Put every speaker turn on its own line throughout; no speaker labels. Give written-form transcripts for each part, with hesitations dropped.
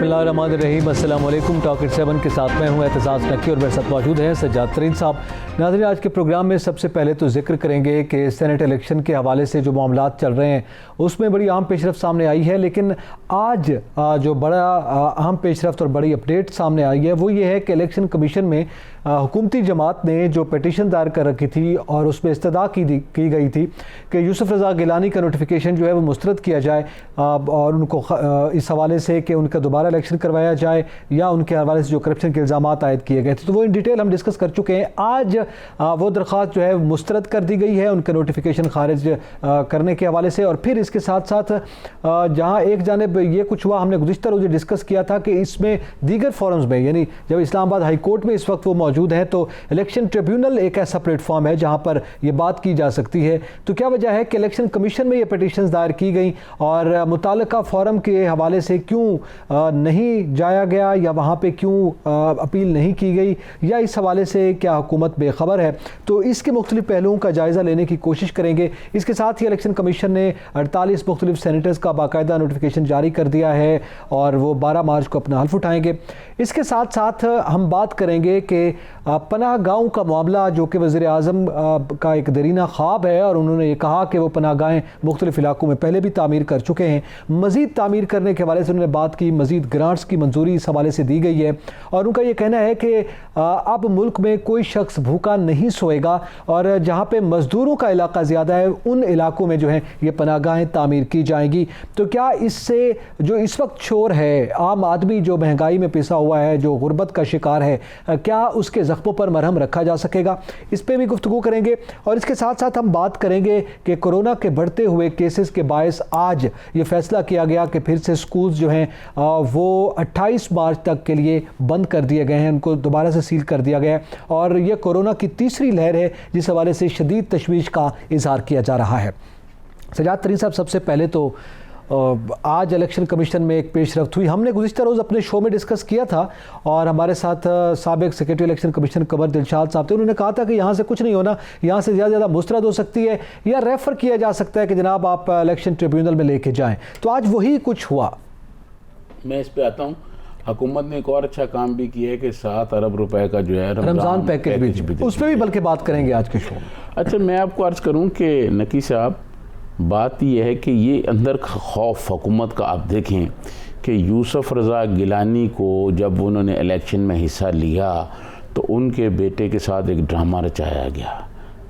बिस्मिल्लाहिर्रहमानिर्रहीम। अस्सलाम वालेकुम। टॉक इट 7 के साथ मैं हूं एतजाज़ नकी और मेरे साथ मौजूद हैं सज्जाद तरीन साहब। नाज़रीन, आज के प्रोग्राम में सबसे पहले तो जिक्र करेंगे कि सेनेट इलेक्शन के हवाले से जो मामलात चल रहे हैं उसमें बड़ी अहम पेशरफ्त सामने आई है, लेकिन आज जो बड़ा अहम पेशरफ्त और बड़ी अपडेट सामने आई है वो ये है कि इलेक्शन कमीशन में हुकूमती जमात ने जो पटिशन दायर कर रखी थी और उसमें इस्तदा की गई थी कि यूसुफ रज़ा गिलानी का नोटिफिकेशन जो है वो मुस्तरद किया जाए और उनको इस हवाले से कि उनका दोबारा इलेक्शन करवाया जाए या उनके हवाले से जो करप्शन के इल्ज़ाम आयद किए गए थे, तो वो इन डिटेल हम डिस्कस कर चुके हैं। आज वो दरख्वास्त जो है मुस्तरद कर दी गई है उनका नोटिफिकेशन खारिज करने के हवाले से। और फिर इसके साथ साथ जहाँ एक जानिब ये कुछ हुआ, हमने गुज़िश्ता रोज़ डिस्कस किया था कि इसमें दीगर फोरम्स में, यानी जब इस्लामाबाद हाई कोर्ट में इस वक्त वो मौजूद है तो इलेक्शन ट्रिब्यूनल एक ऐसा प्लेटफॉर्म है जहाँ पर ये बात की जा सकती है। तो क्या वजह है कि इलेक्शन कमीशन में ये पटिशन्स दायर की गई और मुताल्लिका फोरम के हवाले से क्यों नहीं जाया गया या वहाँ पे क्यों अपील नहीं की गई, या इस हवाले से क्या हुकूमत बेखबर है, तो इसके मुख्तलिफ पहलुओं का जायज़ा लेने की कोशिश करेंगे। इसके साथ ही इलेक्शन कमीशन ने 48 मुख्तलिफ सेनेटर्स का बाकायदा नोटिफिकेशन जारी कर दिया है और वो 12 मार्च को अपना हल्फ उठाएंगे। इसके साथ साथ हम बात करेंगे कि पनाह गाहों का मामला, जो कि वज़ीर आज़म का एक दरीना ख्वाब है और उन्होंने ये कहा कि वो पनाह गाहें मुख्तलिफ इलाकों में पहले भी तामीर कर चुके हैं, मज़ीद तामीर करने के हवाले से उन्होंने बात की, मज़ीद ग्रांट्स की मंजूरी इस हवाले से दी गई है और उनका ये कहना है कि अब मुल्क में कोई शख्स भूखा नहीं सोएगा और जहाँ पे मज़दूरों का इलाका ज़्यादा है उन इलाकों में जो है ये पनाहगाहें तामीर की जाएंगी। तो क्या इससे जो इस वक्त शोर है, आम आदमी जो महंगाई में पिसा हुआ है, जो गुर्बत का शिकार है, क्या उसके ज़ख्मों पर मरहम रखा जा सकेगा, इस पर भी गुफ्तगू करेंगे। और इसके साथ साथ हम बात करेंगे कि कोरोना के बढ़ते हुए केसेस के बायस आज ये फैसला किया गया कि फिर से स्कूल्स जो हैं वो 28 मार्च तक के लिए बंद कर दिए गए हैं, उनको दोबारा से सील कर दिया गया है और ये कोरोना की तीसरी लहर है जिस हवाले से शदीद तशवीश का इजहार किया जा रहा है। सज्जाद तरीन साहब, सबसे पहले तो आज इलेक्शन कमीशन में एक पेशरफ्त हुई, हमने गुज़िश्ता रोज़ अपने शो में डिस्कस किया था और हमारे साथ साबिक सेक्रेटरी इलेक्शन कमीशन कमर दिलशाद साहब थे। उन्होंने कहा था कि यहाँ से कुछ नहीं होना, यहाँ से ज़्यादा मुस्तरद हो सकती है या रेफ़र किया जा सकता है कि जनाब आप इलेक्शन ट्रिब्यूनल में लेके जाएँ। तो आज वही कुछ हुआ।
मैं इस पर आता हूँ। हुकूमत ने एक और अच्छा काम भी किया है कि 7 अरब रुपए का जो है
रमज़ान पैकेज भी उस पर भी बल्कि बात करेंगे आज के शो में।
अच्छा, मैं आपको अर्ज़ करूँ कि नकी साहब, बात यह है कि ये अंदर खौफ हुकूमत का आप देखें कि यूसुफ रज़ा गिलानी को जब उन्होंने इलेक्शन में हिस्सा लिया तो उनके बेटे के साथ एक ड्रामा रचाया गया,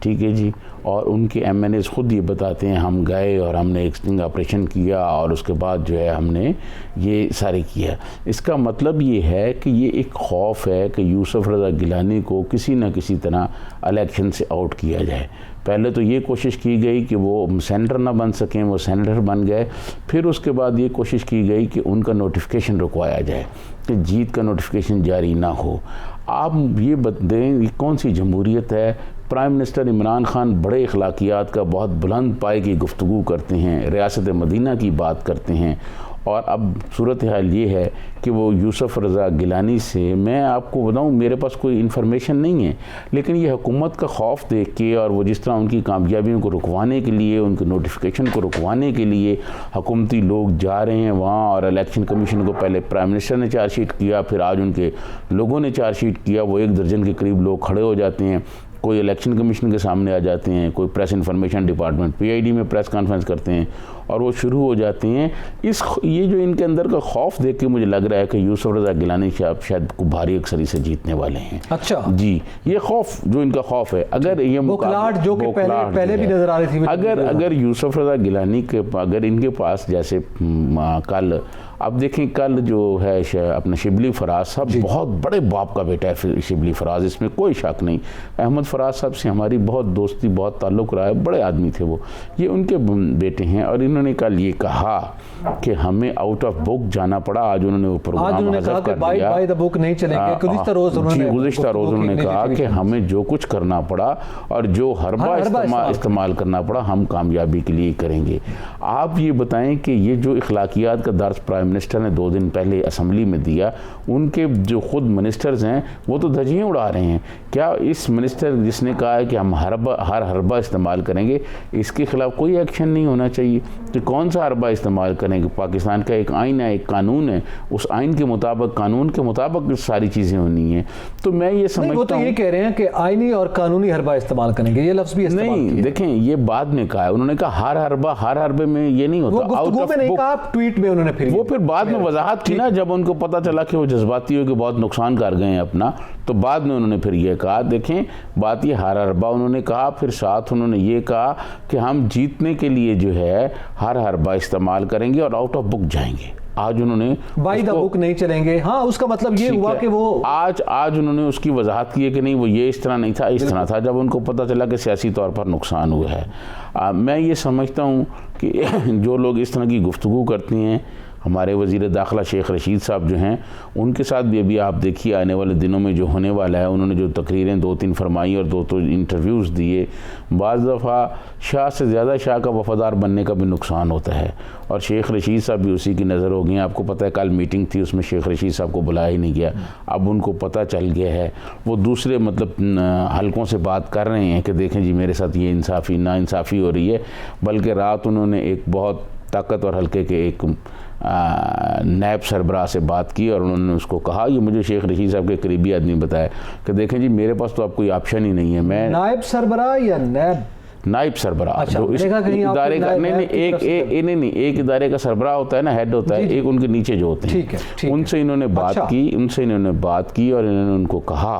ठीक है जी, और उनके MNAs ख़ुद ये बताते हैं हम गए और हमने एक स्टिंग ऑपरेशन किया और उसके बाद जो है हमने ये सारे किया। इसका मतलब ये है कि ये एक खौफ है कि यूसुफ रज़ा गिलानी को किसी न किसी तरह इलेक्शन से आउट किया जाए। पहले तो ये कोशिश की गई कि वो सेनेटर ना बन सकें, वो सेनेटर बन गए। फिर उसके बाद ये कोशिश की गई कि उनका नोटिफिकेशन रुकवाया जाए, कि जीत का नोटिफिकेशन जारी ना हो। आप ये बताएं, ये कौन सी जमहूरियत है? प्राइम मिनिस्टर इमरान खान बड़े अखलाकियात का बहुत बुलंद पाए की गुफ्तगू करते हैं, रियासत मदीना की बात करते हैं, और अब सूरत हाल ये है कि वो यूसुफ रज़ा गिलानी से, मैं आपको बताऊं मेरे पास कोई इन्फॉर्मेशन नहीं है, लेकिन ये हुकूमत का खौफ देख के और वो जिस तरह उनकी कामयाबियों को रुकवाने के लिए, उनके नोटिफिकेशन को रुकवाने के लिए हुकूमती लोग जा रहे हैं वहाँ, और इलेक्शन कमीशन को पहले प्राइम मिनिस्टर ने चार्जशीट किया, फिर आज उनके लोगों ने चार्जशीट किया, वो 1 दर्जन के करीब लोग खड़े हो जाते हैं, कोई इलेक्शन कमीशन के सामने आ जाते हैं, कोई प्रेस इंफॉर्मेशन डिपार्टमेंट PID में प्रेस कॉन्फ्रेंस करते हैं और वो शुरू हो जाते हैं। ये जो इनके अंदर का खौफ देख के मुझे लग रहा है कि यूसुफ रज़ा गिलानी शायद को भारी अक्सरी से जीतने वाले हैं।
अच्छा
जी, ये खौफ जो इनका खौफ है, अगर ये
मुकलाहट जो कि पहले भी नजर आ रही थी,
अगर यूसुफ रज़ा गिलानी के अगर इनके पास जैसे कल अब देखें, कल जो है अपना शिबली फराज साहब बहुत बड़े बाप का बेटा है शिबली फराज, इसमें कोई शक नहीं। अहमद फराज साहब से हमारी बहुत दोस्ती, बहुत ताल्लुक़ रहा है, बड़े आदमी थे वो, ये उनके बेटे हैं। और इन्होंने कल ये कहा कि हमें आउट ऑफ बुक जाना पड़ा। आज उन्होंने वो प्रोग्राम हज़फ कर दिया, गुज़िश्ता रोज़ उन्होंने कहा कि हमें जो कुछ करना पड़ा और जो हरबा इस्तेमाल करना पड़ा हम कामयाबी के लिए करेंगे। आप ये बताएं कि ये जो इखलाकियात का दर्स प्राइम मिनिस्टर ने 2 दिन पहले असम्बली में दिया, उनके जो खुद मिनिस्टर्स हैं वो तो धज्जियाँ उड़ा रहे हैं। क्या इस मिनिस्टर जिसने कहा है कि हम हर हरबा इस्तेमाल करेंगे, इसके खिलाफ कोई एक्शन नहीं होना चाहिए? तो कौन सा हरबा इस्तेमाल करेंगे? पाकिस्तान का एक आइन है, एक कानून है, उस आइन के मुताबिक, कानून के मुताबिक सारी चीज़ें होनी हैं। तो मैं ये समझता हूँ,
वो तो ये कह रहे हैं कि आइनी और कानूनी हरबा इस्तेमाल करेंगे, ये लफ्ज़ भी
नहीं, देखें ये बाद में कहा है उन्होंने, कहा हर हरबे में ये नहीं होता,
गुफ्तगू में नहीं कहा, ट्वीट में उन्होंने फिर
बाद में वजाहत की ना, जब उनको पता चला कि वो जज्बाती हो के बहुत नुकसान कर गए हैं अपना, तो बाद में उन्होंने फिर ये कहा। देखें बात ये हर हरबा उन्होंने कहा, फिर साथ उन्होंने ये कहा कि हम जीतने के लिए जो है हर हरबा इस्तेमाल करेंगे और आउट ऑफ बुक जाएंगे। आज उन्होंने
बाय द बुक नहीं चलेंगे। हाँ, उसका मतलब ये हुआ कि वो
आज उन्होंने उसकी वजाहत की है कि नहीं वो ये इस तरह नहीं था, इस तरह था, जब उनको पता चला कि सियासी तौर पर नुकसान हुआ है। मैं ये समझता हूँ कि जो लोग इस तरह की गुफ्तगू करती हैं, हमारे वज़ीर दाखिला शेख रशीद साहब जो हैं, उनके साथ भी अभी आप देखिए आने वाले दिनों में जो होने वाला है। उन्होंने जो तकरीरें 2-3 फरमाई और 2 इंटरव्यूज़ दिए, बाज़ दफ़ा शाह से ज़्यादा शाह का वफ़ादार बनने का भी नुकसान होता है, और शेख रशीद साहब भी उसी की नज़र हो गई। आपको पता है कल मीटिंग थी, उसमें शेख रशीद साहब को बुलाया ही नहीं गया। अब उनको पता चल गया है, वो दूसरे मतलब हलकों से बात कर रहे हैं कि देखें जी मेरे साथ ये नाइंसाफ़ी हो रही है। बल्कि रात उन्होंने एक बहुत ताकतवर हल्के के एक नायब सरबराह से बात की और उन्होंने उसको कहा, ये मुझे शेख रशीद साहब के करीबी आदमी बताया कि देखें जी मेरे पास तो अब कोई ऑप्शन ही नहीं है। मैं
नायब सरबराह या नायब
सरबराह,
अच्छा,
जो इस इदारे का नहीं एक इदारे का सरबराह होता है ना, हेड होता है, एक उनके नीचे जो होते हैं, उनसे इन्होंने बात की और इन्होंने उनको कहा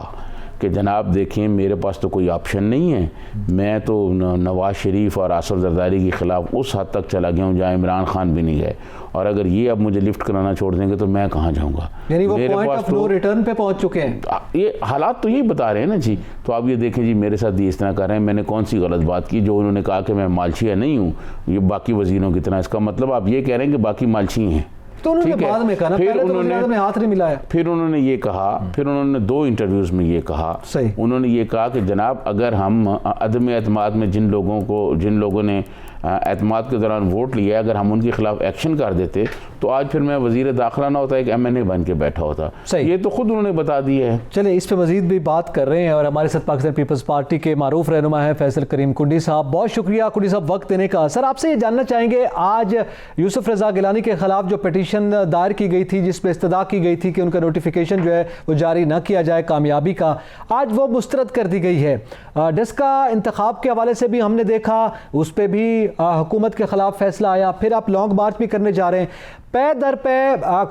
कि जनाब देखें मेरे पास तो कोई ऑप्शन नहीं है, मैं तो नवाज़ शरीफ और आसिफ जरदारी के ख़िलाफ़ उस हद तक चला गया हूँ जहाँ इमरान खान भी नहीं गए, और अगर ये अब मुझे लिफ्ट कराना छोड़ देंगे तो मैं कहाँ जाऊँगा।
यानी वो पॉइंट ऑफ नो रिटर्न पे पहुँच चुके हैं।
ये हालात तो यही बता रहे हैं ना जी। तो आप ये देखें जी मेरे साथ ये इस तरह कर रहे हैं, मैंने कौन सी गलत बात की जो उन्होंने कहा कि मैं मालशिया नहीं हूँ ये बाकी वज़ीरों की तरह? इसका मतलब आप ये कह रहे हैं कि बाकी मालशी हैं।
तो उन्होंने बाद में कहा ना, पहले तो उन्होंने हाथ नहीं मिलाया।
फिर उन्होंने ये कहा, फिर उन्होंने 2 इंटरव्यूज़ में ये कहा, उन्होंने ये कहा कि जनाब अगर हम अदम एतमाद में जिन लोगों ने एतमाद के दौरान वोट लिया, अगर हम उनके खिलाफ एक्शन कर देते तो आज फिर मैं वज़ीर दाखिला ना होता, एक MNA बन के बैठा होता। ये तो खुद उन्होंने बता दिया है।
चलिए इस पे मजीद भी बात कर रहे हैं, और हमारे साथ पाकिस्तान पीपल्स पार्टी के मारूफ रहनुमा है फैसल करीम कुंडी साहब। बहुत शुक्रिया कुंडी साहब वक्त देने का। सर आपसे ये जानना चाहेंगे, आज यूसुफ रज़ा गिलानी के खिलाफ जो पिटीशन दायर की गई थी, जिसमें इस्तदा की गई थी कि उनका नोटिफिकेशन जो है वो जारी न किया जाए कामयाबी का, आज वो मुस्तरद कर दी गई है। डेस्क का इंतखाब के हवाले से भी हमने देखा, उस पर भी हुकूमत के खिलाफ फैसला आया, फिर आप लॉन्ग मार्च भी करने जा रहे हैं। पे दर पे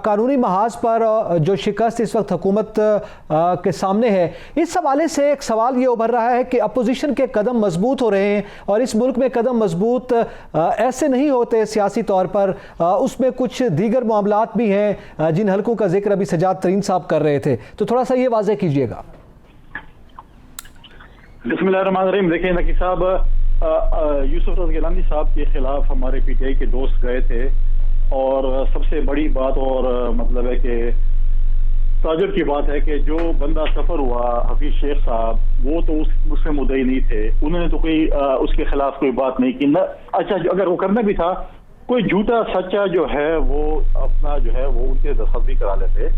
कानूनी महाज पर जो शिकस्त इस वक्त हुकूमत के सामने है, इस हवाले से एक सवाल ये उभर रहा है कि अपोजिशन के कदम मजबूत हो रहे हैं, और इस मुल्क में कदम मजबूत ऐसे नहीं होते सियासी तौर पर, उसमें कुछ दीगर मामलात भी हैं जिन हलकों का जिक्र अभी सजाद तरीन साहब कर रहे थे, तो थोड़ा सा ये वाज़ेह कीजिएगा।
बिस्मिल्लाहिर्रहमानिर्रहीम। देखिए नकी साहब, यूसुफ रज़ा गिलानी साहब के खिलाफ हमारे PTI के दोस्त गए थे, और सबसे बड़ी बात और मतलब है कि ताजुब की बात है कि जो बंदा सफ़र हुआ हफीज शेख साहब, वो तो उससे मुद्दई नहीं थे, उन्होंने तो कोई उसके खिलाफ कोई बात नहीं की ना। अच्छा, अगर वो करना भी था, कोई झूठा सच्चा जो है वो अपना जो है वो उनके दस्तखत भी करा लेते।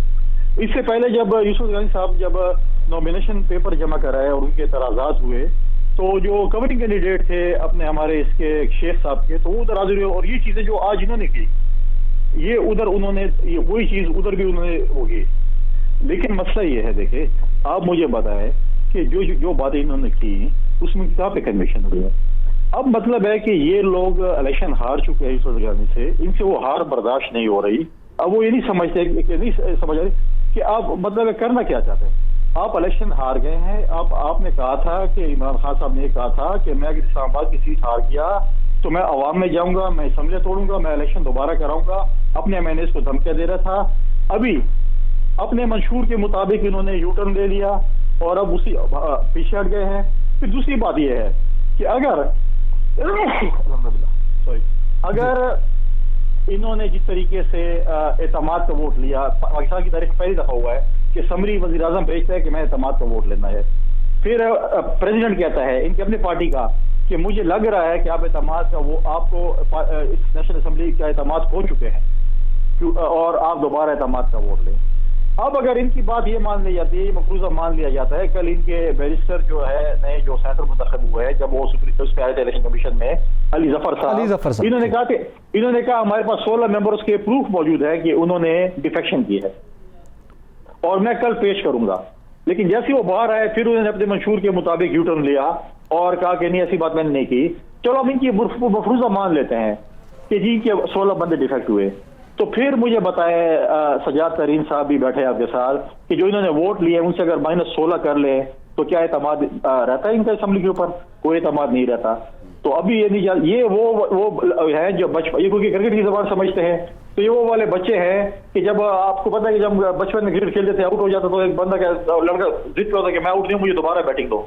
इससे पहले जब यूसुफ गिलानी साहब जब नॉमिनेशन पेपर जमा कराए और उनके एतराज़ात हुए, तो जो कवरिंग कैंडिडेट थे अपने हमारे इसके शेख साहब के, तो वो उधर हाजिर हुए, और ये चीज़ें जो आज इन्होंने की, ये उधर उन्होंने वही चीज़ उधर भी उन्होंने होगी। लेकिन मसला ये है, देखे आप मुझे बताएं कि जो बातें इन्होंने की उसमें कहाँ पे कन्विक्शन हुई है। अब मतलब है कि ये लोग इलेक्शन हार चुके हैं यूसुफ गिलानी से, इनसे वो हार बर्दाश्त नहीं हो रही। अब वो ये नहीं समझ रहे कि आप मतलब है करना क्या चाहते हैं। आप इलेक्शन हार गए हैं, आपने कहा था कि इमरान खान साहब ने कहा था कि मैं अगर इस्लामाबाद की सीट हार गया तो मैं अवाम में जाऊंगा, मैं असम्बली तोड़ूंगा, मैं इलेक्शन दोबारा कराऊंगा। अपने MNAs को धमकियां दे रहा था। अभी अपने मंशूर के मुताबिक इन्होंने यू टर्न ले लिया और अब उसी पीछे हट गए हैं। फिर दूसरी बात यह है कि अगर इन्होंने जिस तरीके से एतमाद का वोट लिया, पाकिस्तान की तारीख पहली दफा हुआ है कि समरी वज़ीर आज़म भेजता है कि मैं एतमाद का वोट लेना है, फिर प्रेसिडेंट कहता है इनकी अपनी पार्टी का कि मुझे लग रहा है कि आप एतमाद का वो आपको इस नेशनल असम्बली का एतमाद खो चुके हैं। और आप दोबारा एतमाद का वोट लें। अब अगर इनकी बात ये मान ली जाती है, ये मफरूजा मान लिया जाता है, कल इनके बैरिस्टर जो है नए जो सेनेटर मुंतखब हुए हैं, जब वो उस पे आए थे इलेक्शन कमीशन में, अली जफर साहब, इन्होंने कहा हमारे पास 16 मेंबर्स के प्रूफ मौजूद है कि उन्होंने डिफेक्शन की है और मैं कल पेश करूंगा। लेकिन जैसे वो बाहर आए फिर उन्होंने अपने मंशूर के मुताबिक यू टर्न लिया और कहा कि नहीं ऐसी बात मैंने नहीं की। चलो हम इनकी मफरूजा मान लेते हैं कि जी के 16 बंदे डिफेक्ट हुए, तो फिर मुझे बताए सजाद तरीन साहब भी बैठे आपके साथ कि जो इन्होंने वोट लिए उनसे अगर -16 कर ले तो क्या एतमाद रहता है इनका असेंबली के ऊपर? कोई एतमाद नहीं रहता। तो अभी ये नहीं, ये वो है जो बचपन, ये क्योंकि क्रिकेट की जबान समझते हैं, तो ये वो वाले बच्चे हैं कि जब आपको पता है कि जब बचपन में क्रिकेट खेलते थे आउट हो जाता तो एक बंदा लड़का जिद पे होता कि मैं आउट नहीं, मुझे दोबारा बैटिंग दो।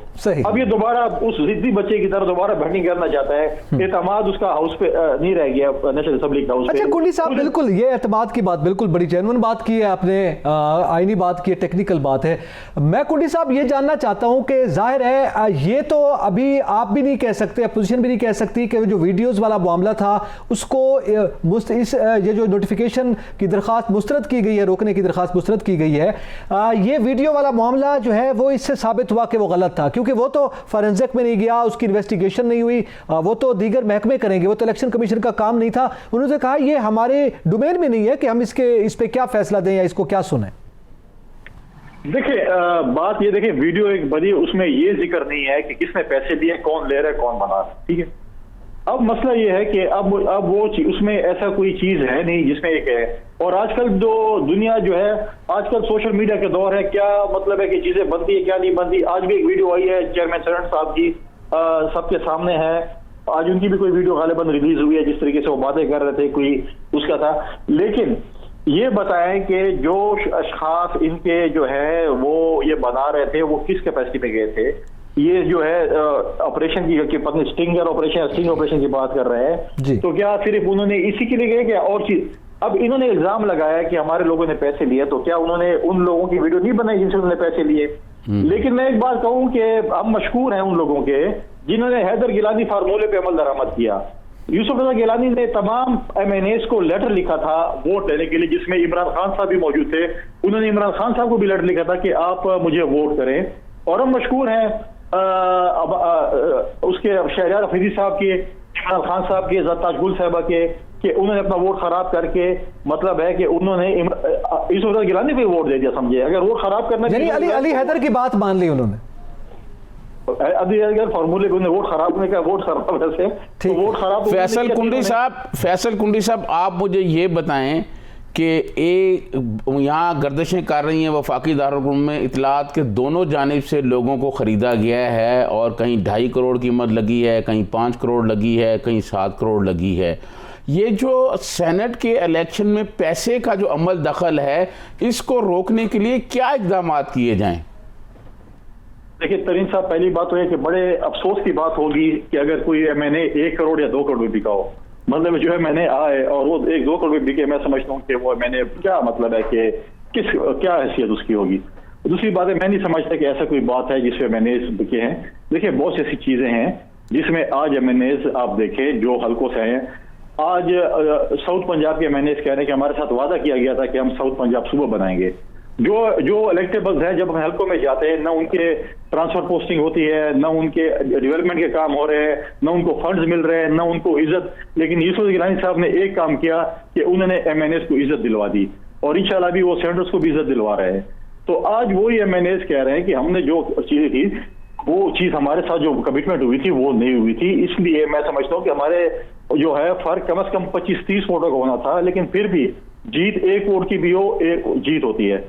अब ये दोबारा उस जिद्दी बच्चे की तरह दोबारा बैटिंग करना चाहता है। एतमाद उसका हाउस पे नहीं रह गया, नेशनल असेंबली का हाउस पे।
अच्छा कुंडी साहब, बिल्कुल ये एतमाद की बात बिल्कुल बड़ी जेन्युइन बात की है आपने, आईनी बात की है, टेक्निकल बात है। मैं कुंडी साहब ये जानना चाहता हूं कि जाहिर है ये तो अभी आप भी नहीं कह सकते, अपोजिशन भी नहीं कह सकती कि जो वीडियोस वाला मामला था उसको ये जो नोटिफिकेशन की दरखास्त मुस्तरद की गई है, रोकने की दरखास्त मुस्तरद की गई है, ये वीडियो वाला मामला जो है वो इससे साबित हुआ कि वो गलत था, क्योंकि वो तो फॉरेंसिक में नहीं गया, उसकी इन्वेस्टिगेशन नहीं हुई, वो तो दीगर महकमे करेंगे, वो तो इलेक्शन कमीशन का काम नहीं था। उन्होंने कहा ये हमारे डोमेन में नहीं है कि हम इस पे क्या फैसला दें या इसको क्या सुने।
देखिए बात ये देखिए, वीडियो एक बड़ी, उसमें ये जिक्र नहीं है कि किसने पैसे दिए, कौन ले रहा है, कौन बना रहा है, ठीक है। अब मसला ये है कि अब वो उसमें ऐसा कोई चीज है नहीं जिसमें एक है। और आजकल जो दुनिया जो है, आजकल सोशल मीडिया के दौर है, क्या मतलब है कि चीजें बनती है क्या नहीं बनती। आज भी एक वीडियो आई है चेयरमैन सेनेट साहब की, सबके सामने है, आज उनकी भी कोई वीडियो गालिबन रिलीज हुई है, जिस तरीके से वो बातें कर रहे थे कोई उसका था। लेकिन ये बताएं कि जो अशखास इनके जो है वो ये बना रहे थे वो किस कैपेसिटी पे गए थे। ये जो है ऑपरेशन की पत्नी स्टिंग ऑपरेशन की बात कर रहे हैं, तो क्या सिर्फ उन्होंने इसी के लिए गए क्या और चीज? अब इन्होंने इल्जाम लगाया कि हमारे लोगों ने पैसे लिए, तो क्या उन्होंने उन लोगों की वीडियो नहीं बनाई जिनसे उन्होंने पैसे लिए? लेकिन मैं एक बात कहूं कि हम मशहूर हैं उन लोगों के जिन्होंने हैदर गिलानी फार्मूले पे अमल दरामद किया। यूसुफ रजा गिलानी ने तमाम MNAs को लेटर लिखा था वोट देने के लिए, जिसमें इमरान खान साहब भी मौजूद थे। उन्होंने इमरान खान साहब को भी लेटर लिखा था कि आप मुझे वोट करें। और हम मशहूर हैं उसके शहरयार अफरीदी साहब के, इमरान खान साहब के, ताजगुल साहबा के, कि उन्होंने अपना वोट खराब करके, मतलब है कि उन्होंने यूसुफ रजा गिलानी को वोट दे दिया, समझे। अगर वोट खराब करना,
अली हैदर की बात मान ली उन्होंने,
फार्मूले को वोट खराब होने का, वोट खराब वैसे तो वोट खराब।
फैसल कुंडी साहब आप मुझे ये बताएं कि यहाँ गर्दिशें कर रही हैं वफाकी दारुल में, इतलात के दोनों जानिब से लोगों को ख़रीदा गया है और कहीं 2.5 करोड़ कीमत लगी है, कहीं 5 करोड़ लगी है, कहीं 7 करोड़ लगी है। ये जो सेनेट के इलेक्शन में पैसे का जो अमल दखल है, इसको रोकने के लिए क्या इक़दाम किए जाएं?
देखिए तरीन साहब, पहली बात तो है कि बड़े अफसोस की बात होगी कि अगर कोई MNA 1 करोड़ या 2 करोड़ में बिका हो, मतलब जो है मैंने आए और वो 1-2 करोड़ में बिके, मैं समझता हूँ कि वो मैंने क्या मतलब है कि क्या हैसियत उसकी होगी। दूसरी बात है, मैं नहीं समझता कि ऐसा कोई बात है जिसमें MNAs बिके हैं। देखिए बहुत सी ऐसी चीजें हैं जिसमें आज MNAs आप देखें जो हल्कों से हैं। आज साउथ पंजाब के MNAs कह रहे हैं कि हमारे साथ वादा किया गया था कि हम साउथ पंजाब सूबा बनाएंगे। जो इलेक्टेबल्स हैं जब हम हल्कों में जाते हैं, ना उनके ट्रांसफर पोस्टिंग होती है, ना उनके डेवलपमेंट के काम हो रहे हैं, ना उनको फंड्स मिल रहे हैं, ना उनको इज्जत। लेकिन यूसुफ गिलानी साहब ने एक काम किया कि उन्होंने MNAs को इज्जत दिलवा दी और इंशाल्लाह भी वो सेनेटर्स को भी इज्जत दिलवा रहे हैं। तो आज वही MNAs कह रहे हैं कि हमने जो चीजें की वो चीज हमारे साथ जो कमिटमेंट हुई थी वो नहीं हुई थी। इसलिए मैं समझता हूँ कि हमारे जो है फर्क कम से कम 25-30 वोटों का होना था, लेकिन फिर भी जीत 1 वोट की भी हो, एक जीत होती है।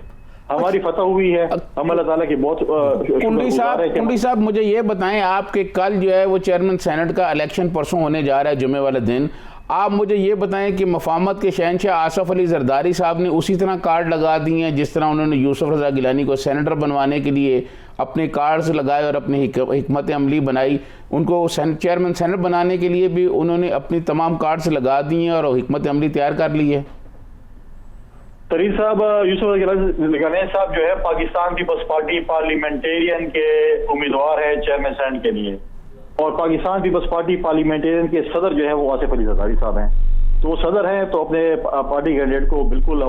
हमारी फतह हुई है, हम अल्लाह ताला की बहुत
कुंडी साहब मुझे ये बताएं, आपके कल जो है वो चेयरमैन सेनेट का इलेक्शन परसों होने जा रहा है जुमे वाले दिन, आप मुझे ये बताएं कि मफामत के शहनशाह आसफ अली जरदारी साहब ने उसी तरह कार्ड लगा दिए हैं जिस तरह उन्होंने यूसुफ रजा गिलानी को सेनेटर बनवाने के लिए अपने कार्ड्स लगाए और अपनी हिकमत अमली बनाई। उनको चेयरमैन सेनेट बनाने के लिए भी उन्होंने अपनी तमाम कार्ड्स लगा दिए और हिकमत अमली तैयार कर ली है।
तरीन साहब, यूसुफ गिलानी साहब जो है पाकिस्तान पीपल्स पार्टी पार्लियामेंटेरियन के उम्मीदवार है चेयरमैन सेनेट के लिए, और पाकिस्तान पीपल्स पार्टी पार्लियामेंटेरियन के सदर जो है वो आसिफ अली जरदारी साहब हैं। तो सदर हैं तो अपने पार्टी कैंडिडेट को बिल्कुल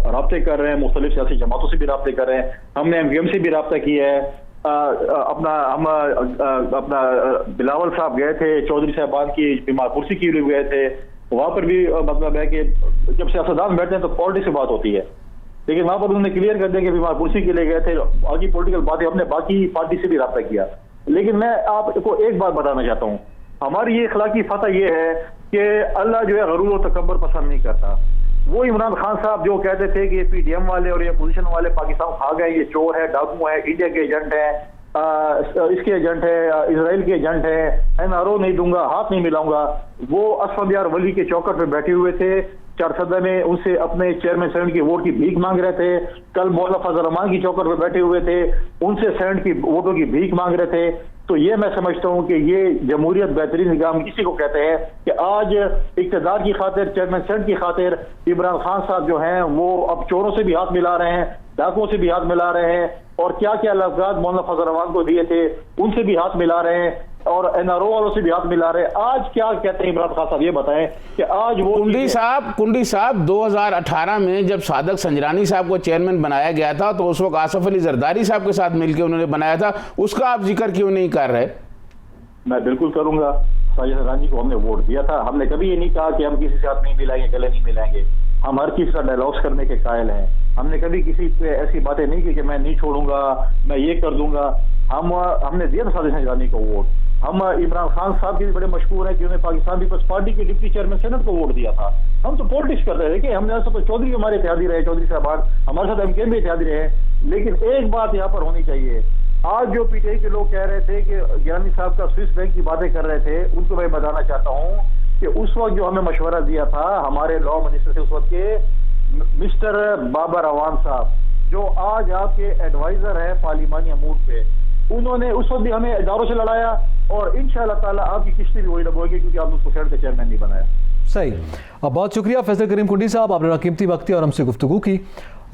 राब्ते कर रहे हैं, मुख्तलिफ सियासी जमातों से भी राब्ते कर रहे हैं। हमने MQM से भी राब्ता किया है। अपना बिलावल साहब गए थे, चौधरी साहबान की बीमार कुर्सी की लिए गए थे, वहां पर भी मतलब है कि जब सियासतदान बैठते हैं तो पॉलिटिक्स से बात होती है, लेकिन वहां पर उन्होंने क्लियर कर दिया कि बीमार कुर्सी के लिए गए थे। बाकी पॉलिटिकल बातें हमने बाकी पार्टी से भी राब्ता किया। लेकिन मैं आपको एक बात बताना चाहता हूँ, हमारी ये इखलाकी फतह ये है कि अल्लाह जो है गरूर और तकब्बर पसंद नहीं करता। वो इमरान खान साहब जो कहते थे कि ये PDM वाले और ये अपोजिशन वाले पाकिस्तान खा गए, ये चोर है, डाकू है, इंडिया के एजेंट है, इसके एजेंट है, इजराइल के एजेंट है, NRO नहीं दूंगा, हाथ नहीं मिलाऊंगा। वो असफद यार वली के चौकट पे बैठे हुए थे, चारसदा में उनसे अपने चेयरमैन सेनेट की वोट की भीख मांग रहे थे। कल मौलाना फजल रहमान की चौकट पे बैठे हुए थे, उनसे सेनेट की वोटों की भीख मांग रहे थे। तो ये मैं समझता हूं कि ये जमहूरियत बेहतरीन निज़ाम इसी को कहते हैं कि आज इक़्तिदार की खातिर, चेयरमैन सेनेट की खातिर इमरान खान साहब जो हैं वो अब चोरों से भी हाथ मिला रहे हैं, डाकुओं से भी हाथ मिला रहे हैं, और क्या क्या लफ्ज़ात मौलाना फजल रहमान को दिए थे उनसे भी हाथ मिला रहे हैं, और NRO वालों से भी हाथ मिला रहे हैं। आज क्या कहते हैं इमरान खान साहब, ये बताएं कि आज वो
कुंडी साहब 2018 में जब सादक संजरानी साहब को चेयरमैन बनाया गया था तो उस वक्त आसफ अली जरदारी साहब के साथ मिलकर उन्होंने बनाया था, उसका आप जिक्र क्यों नहीं कर रहे?
मैं बिल्कुल करूंगा। साजिद रानी को हमने वोट दिया था, हमने कभी ये नहीं कहा कि हम किसी से हाथ नहीं मिलाएंगे, गले नहीं मिलाएंगे। हम हर चीज का डायलॉग्स करने के कायल हैं। हमने कभी किसी पे ऐसी बातें नहीं की कि मैं नहीं छोड़ूंगा, मैं ये कर दूंगा। हमने दिया था साजिद संजरानी को वोट। हम इमरान खान साहब के भी बड़े मशहूर हैं कि उन्होंने पाकिस्तान पीपल्स पार्टी के डिप्टी चेयरमैन सेनेट को वोट दिया था। हम तो पॉलिटिक्स करते रहे कि हमने तो चौधरी हमारे इत्तेहादी रहे, चौधरी साहबान हमारे साथ MKM भी इत्तेहादी रहे। लेकिन एक बात यहाँ पर होनी चाहिए, आज जो PTI के लोग कह रहे थे कि गिलानी साहब का स्विस बैंक की बातें कर रहे थे, उनको मैं बताना चाहता हूँ कि उस वक्त जो हमें मशवरा दिया था हमारे लॉ मिनिस्टर से उस वक्त के मिस्टर बाबर अवान साहब, जो आज आपके एडवाइजर हैं पार्लिमानी अमूर पे, उन्होंने उस वक्त भी हमें इदारों से लड़ाया, और इंशाअल्लाह ताला आपकी किश्ती भी वही डबोएगी क्योंकि आपने उसको सेनेट का चेयरमैन नहीं बनाया।
सही। अब बहुत शुक्रिया फैसल करीम कुंडी साहब, आपने कीमती वक्त और हमसे गुफ्तगू की।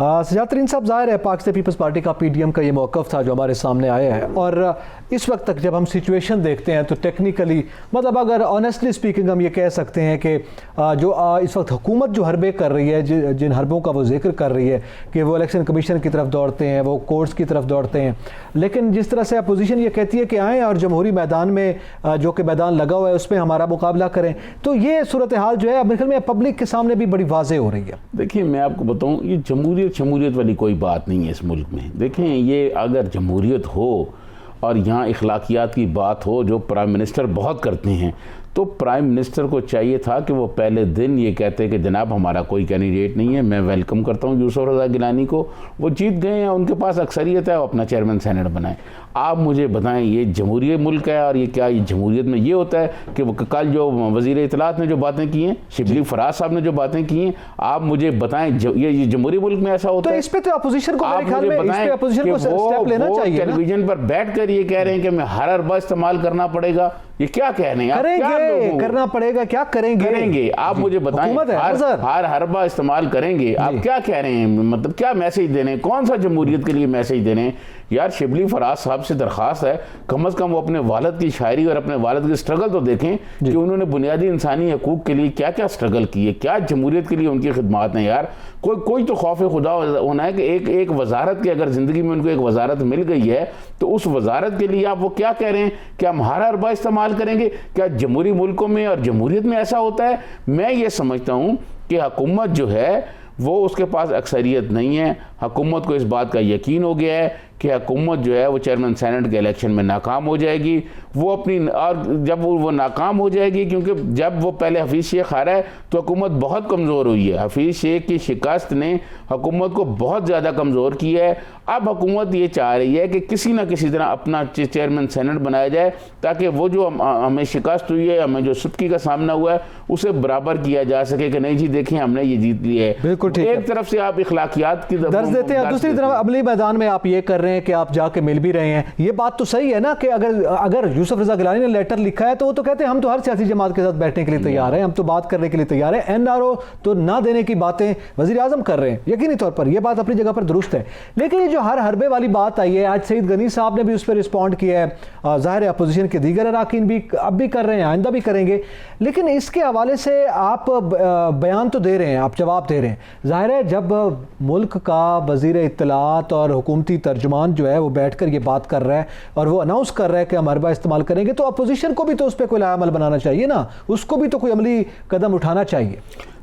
सजाद तरीन साहब, ज़ाहिर है पाकिस्तान पीपल्स पार्टी का PDM का ये मौक़िफ़ था जो हमारे सामने आया है, और इस वक्त तक जब हम सिचुएशन देखते हैं तो टेक्निकली मतलब अगर ऑनेस्टली स्पीकिंग हम ये कह सकते हैं कि जो इस वक्त हुकूमत जो हरबे कर रही है, जिन हरबों का वो जिक्र कर रही है कि वो इलेक्शन कमीशन की तरफ दौड़ते हैं, वो कोर्ट्स की तरफ दौड़ते हैं, लेकिन जिस तरह से अपोजिशन ये कहती है कि आएँ और जमहूरी मैदान में जो कि मैदान लगा हुआ है उस पर हमारा मुकाबला करें, तो ये सूरत हाल जो है मेरे ख्याल में पब्लिक के सामने भी बड़ी वाज़ेह हो रही है।
देखिए मैं आपको बताऊँ, ये जमहूरियत वाली कोई बात नहीं है इस मुल्क में। देखें, ये अगर जमहूरियत हो और यहाँ इखलाकियात की बात हो जो प्राइम मिनिस्टर बहुत करते हैं, तो प्राइम मिनिस्टर को चाहिए था कि वो पहले दिन ये कहते कि जनाब हमारा कोई कैंडिडेट नहीं है, मैं वेलकम करता हूँ यूसुफ रज़ा गिलानी को, वो जीत गए हैं, उनके पास अक्सरियत है, वो अपना चेयरमैन सेनेट बनाएं। आप मुझे बताएं, ये जमहूरियत मुल्क है और ये क्या ये जमहूरियत में ये होता है कि वो कल जो वज़ीर इत्तलात ने जो बातें की हैं, शिबली फराज साहब ने जो बातें की हैं, आप मुझे बताएं ये जमहूरी मुल्क में ऐसा होता है?
तो इस पे तो अपोजिशन को मेरे ख्याल में इस पे अपोजिशन को स्टेप लेना चाहिए।
टेलीविजन पर बैठकर ये कह रहे हैं कि मैं हर अरबा इस्तेमाल करना पड़ेगा, ये क्या कह रहे हैं?
करेंगे, करना पड़ेगा, क्या करेंगे
आप मुझे बताएं, हर हरबा इस्तेमाल करेंगे, आप क्या कह रहे हैं? मतलब क्या मैसेज दे रहे हैं? कौन सा जमहूरियत के लिए मैसेज दे रहे हैं? यार शिबली फराज साहब से दरख्वास्त है, कम अज़ कम वो अपने वालिद की शायरी और अपने वालिद की स्ट्रगल तो देखें कि उन्होंने बुनियादी इंसानी हकूक़ के लिए क्या क्या स्ट्रगल की है, क्या जमहूरियत के लिए उनकी खिदमात हैं। यार कोई तो खौफ खुदा होना है कि एक वजारत की अगर ज़िंदगी में उनको एक वजारत मिल गई है तो उस वजारत के लिए आप वो क्या कह रहे हैं कि हम हर अरबा इस्तेमाल करेंगे? क्या जमहूरी मुल्कों में और जमहूरियत में ऐसा होता है? मैं ये समझता हूँ कि हुकूमत जो है वो उसके पास अक्सरियत नहीं है। हुकूमत को इस बात का यकीन हो गया है कि हुकूमत जो है वो चेयरमैन सेनेट के इलेक्शन में नाकाम हो जाएगी। वो अपनी, और जब वो नाकाम हो जाएगी, क्योंकि जब वो पहले हफीज़ शेख आ रहा है तो हुकूमत बहुत कमज़ोर हुई है। हफीज़ शेख की शिकस्त ने हुकूमत को बहुत ज़्यादा कमज़ोर किया है। अब हुकूमत ये चाह रही है कि किसी न किसी तरह अपना चेयरमैन सेनेट बनाया जाए ताकि वो जो हमें शिकस्त हुई है, हमें जो सुबकी का सामना हुआ है, उसे बराबर किया जा सके कि नहीं जी देखें हमने ये जीत लिया है।
बिल्कुल ठीक।
एक तरफ से आप इखलाकियात की
दर्ज देते हैं, दूसरी तरफ अमली मैदान में आप ये कर रहे हैं कि आप जाके मिल भी रहे हैं। ये बात तो सही है ना कि अगर यूसुफ रज़ा गिलानी ने लेटर लिखा है तो वो तो कहते हैं हम तो हर सियासी जमात के साथ बैठने के लिए तैयार हैं, हम तो बात करने के लिए तैयार हैं। NRO तो ना देने की बातें वज़ीर आज़म कर रहे हैं, यकीनी तौर पर ये बात अपनी जगह पर दुरुस्त है। लेकिन ये जो हर हरबे वाली बात आई है, आज सईद गनी साहब ने भी उस पर रिस्पॉन्ड किया है, ज़ाहिर है अपोजिशन के दीगर अराकीन भी अब भी कर रहे हैं, आइंदा भी करेंगे। लेकिन इसके हवाले हवाले से आप बयान तो दे रहे हैं, आप जवाब दे रहे हैं, जाहिर है जब मुल्क का वज़ीर इत्तलात और हुकूमती तर्जुमान जो है वो बैठकर ये बात कर रहा है और वो अनाउंस कर रहा है कि हम अरबा इस्तेमाल करेंगे, तो अपोजिशन को भी तो उस पर कोई अमल बनाना चाहिए ना, उसको भी तो कोई अमली कदम उठाना चाहिए।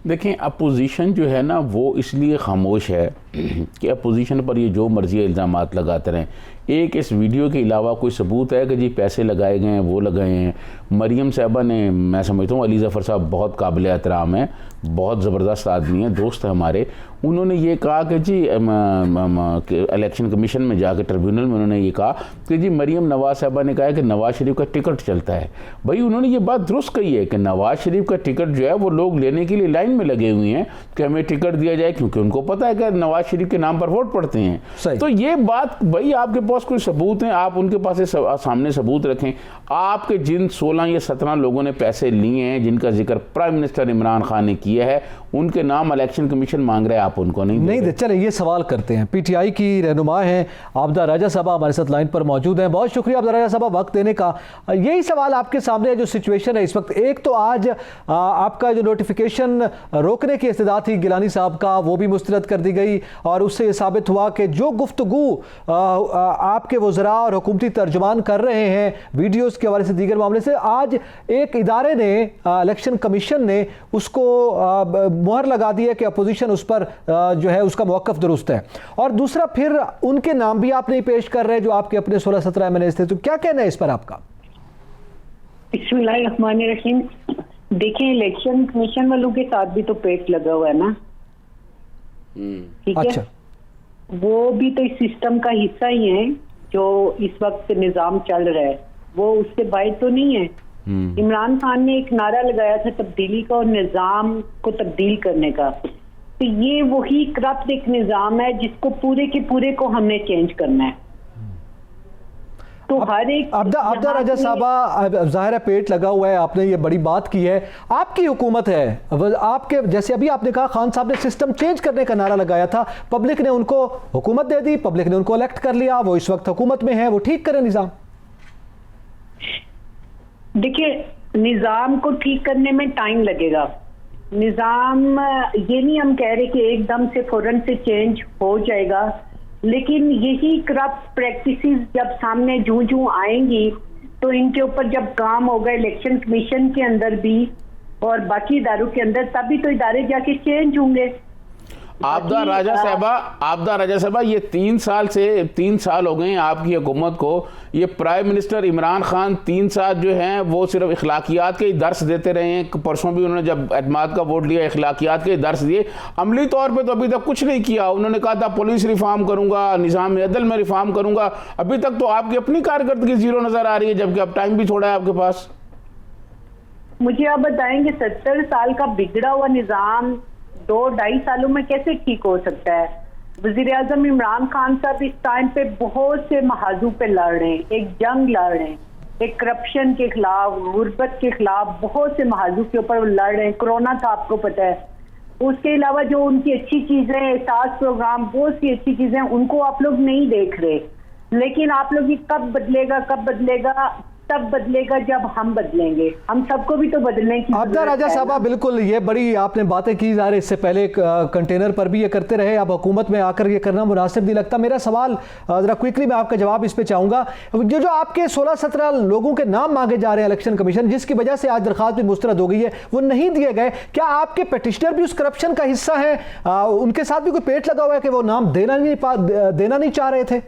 देखें, अपोजिशन जो है ना वो इसलिए खामोश है कि अपोजिशन पर ये जो मर्जी इल्ज़ामात लगाते रहें। एक इस वीडियो के अलावा कोई सबूत है कि जी पैसे लगाए गए हैं, वो लगाए हैं। मरियम साहबा ने, मैं समझता हूँ अली ज़फ़र साहब बहुत काबिल एहतराम है, बहुत ज़बरदस्त आदमी है, दोस्त है हमारे। उन्होंने ये कहा कि जी इलेक्शन कमीशन में जाकर ट्रिब्यूनल में उन्होंने ये कहा कि जी मरियम नवाज़ साहबा ने कहा है कि नवाज़ शरीफ का टिकट चलता है। भाई उन्होंने ये बात दुरुस्त कही है कि नवाज़ शरीफ का टिकट जो है वो लोग लेने के लिए लाइन में लगे हुए हैं कि हमें टिकट दिया जाए, क्योंकि उनको पता है कि नवाज़ शरीफ के नाम पर वोट पड़ते हैं। तो ये बात, भाई आपके पास कोई सबूत हैं, आप उनके पास सामने सबूत रखें। आपके जिन 16 या 17 लोगों ने पैसे लिए हैं, जिनका जिक्र प्राइम मिनिस्टर इमरान खान ने किया है, उनके नाम इलेक्शन कमीशन मांग रहे हैं, आप उनको नहीं दे।
चले ये सवाल करते हैं, पीटीआई की रहनुमा हैं आबदा राजा साहबा हमारे साथ लाइन पर मौजूद हैं। बहुत शुक्रिया आबदा राजा साहबा वक्त देने का। यही सवाल आपके सामने जो सिचुएशन है इस वक्त, एक तो आज आपका जो नोटिफिकेशन रोकने की इस्तदा थी गिलानी साहब का, वो भी मुस्तरद कर दी गई और उससे ये साबित हुआ कि जो गुफ्तगू आपके वज़रा और हुकूमती तर्जुमान कर रहे हैं वीडियोस के हवाले से, दीगर मामले से, आज एक इदारे ने, इलेक्शन कमीशन ने उसको मुहर लगा दी है कि अपोजिशन उस पर जो है उसका मौक़िफ़ दुरुस्त है। और दूसरा फिर उनके नाम भी आप नहीं पेश कर रहे जो आपके अपने 16-17 एमएनए थे, तो क्या कहना है इस पर आपका?
बिस्मिल्लाहिर्रहमानिर्रहीम। देखें, इलेक्शन कमीशन वालों के साथ भी तो पेट लगा हुआ है ना, ठीक है?
अच्छा,
वो भी तो इस सिस्टम का हिस्सा ही है जो इस वक्त निज़ाम चल रहा है, वो उससे बाहर तो नहीं है। इमरान खान ने एक नारा लगाया था तब्दीली का और निज़ाम को तब्दील करने का, तो ये वही करप्ट एक निज़ाम है जिसको पूरे के पूरे को हमने चेंज करना है। तो हर एक
आबदा राजा साहबा, ज़ाहिर है पेट लगा हुआ है, आपने ये बड़ी बात की है, आपकी हुकूमत है, आपके जैसे अभी आपने कहा खान साहब ने सिस्टम चेंज करने का नारा लगाया था, पब्लिक ने उनको हुकूमत दे दी, पब्लिक ने उनको इलेक्ट कर लिया, वो इस वक्त हुकूमत में है, वो ठीक करें निज़ाम।
देखिए, निज़ाम को ठीक करने में टाइम लगेगा। निज़ाम ये नहीं हम कह रहे कि एकदम से फौरन से चेंज हो जाएगा, लेकिन यही करप्ट प्रैक्टिसेस जब सामने जूं जूं आएंगी तो इनके ऊपर जब काम होगा इलेक्शन कमीशन के अंदर भी और बाकी इदारों के अंदर, तभी तो इदारे जाके चेंज होंगे।
आबदा राजा साहबा, ये 3 साल हो गए हैं आपकी हुकूमत को। ये प्राइम मिनिस्टर इमरान खान 3 साल जो हैं वो सिर्फ इखलाकियात के ही दर्स देते रहे हैं। परसों भी उन्होंने जब एतमाद का वोट लिया, इखलाकियात के दर्स दिए, अमली तौर पे तो अभी तक कुछ नहीं किया। उन्होंने कहा था पुलिस रिफॉर्म करूंगा, निज़ाम अदल में रिफॉर्म करूंगा, अभी तक तो आपकी अपनी कारकर्दगी जीरो नजर आ रही है, जबकि अब टाइम भी थोड़ा है आपके पास।
मुझे आप बताएंगे 70 साल का बिगड़ा हुआ निज़ाम 2-2.5 सालों में कैसे ठीक हो सकता है? वज़ीर आज़म इमरान खान साहब इस टाइम पे बहुत से महाजू पे लड़ रहे हैं, एक जंग लड़ रहे हैं, एक करप्शन के खिलाफ, गुर्बत के खिलाफ बहुत से महाजू के ऊपर लड़ रहे हैं। कोरोना था, आपको पता है। उसके अलावा जो उनकी अच्छी चीजें, एहसास प्रोग्राम, बहुत सी अच्छी चीजें, उनको आप लोग नहीं देख रहे। लेकिन आप लोग कब बदलेगा? तब बदलेगा जब हम बदलेंगे। हम सबको भी तो बदलने की
आबदा राजा साहबा, बिल्कुल ये बड़ी आपने बातें की जा रही, इससे पहले कंटेनर पर भी ये करते रहे, अब हुकूमत में आकर ये करना मुनासिब नहीं लगता। मेरा सवाल ज़रा क्विकली मैं आपका जवाब इस पे चाहूँगा। जो आपके 16-17 लोगों के नाम मांगे जा रहे हैं इलेक्शन कमीशन, जिसकी वजह से आज दरख्वास्त भी मुस्तरद हो गई है, वो नहीं दिए गए, क्या आपके पिटिशनर भी उस करप्शन का हिस्सा है? उनके साथ भी कोई पेट लगा हुआ है कि वो नाम देना नहीं चाह रहे थे?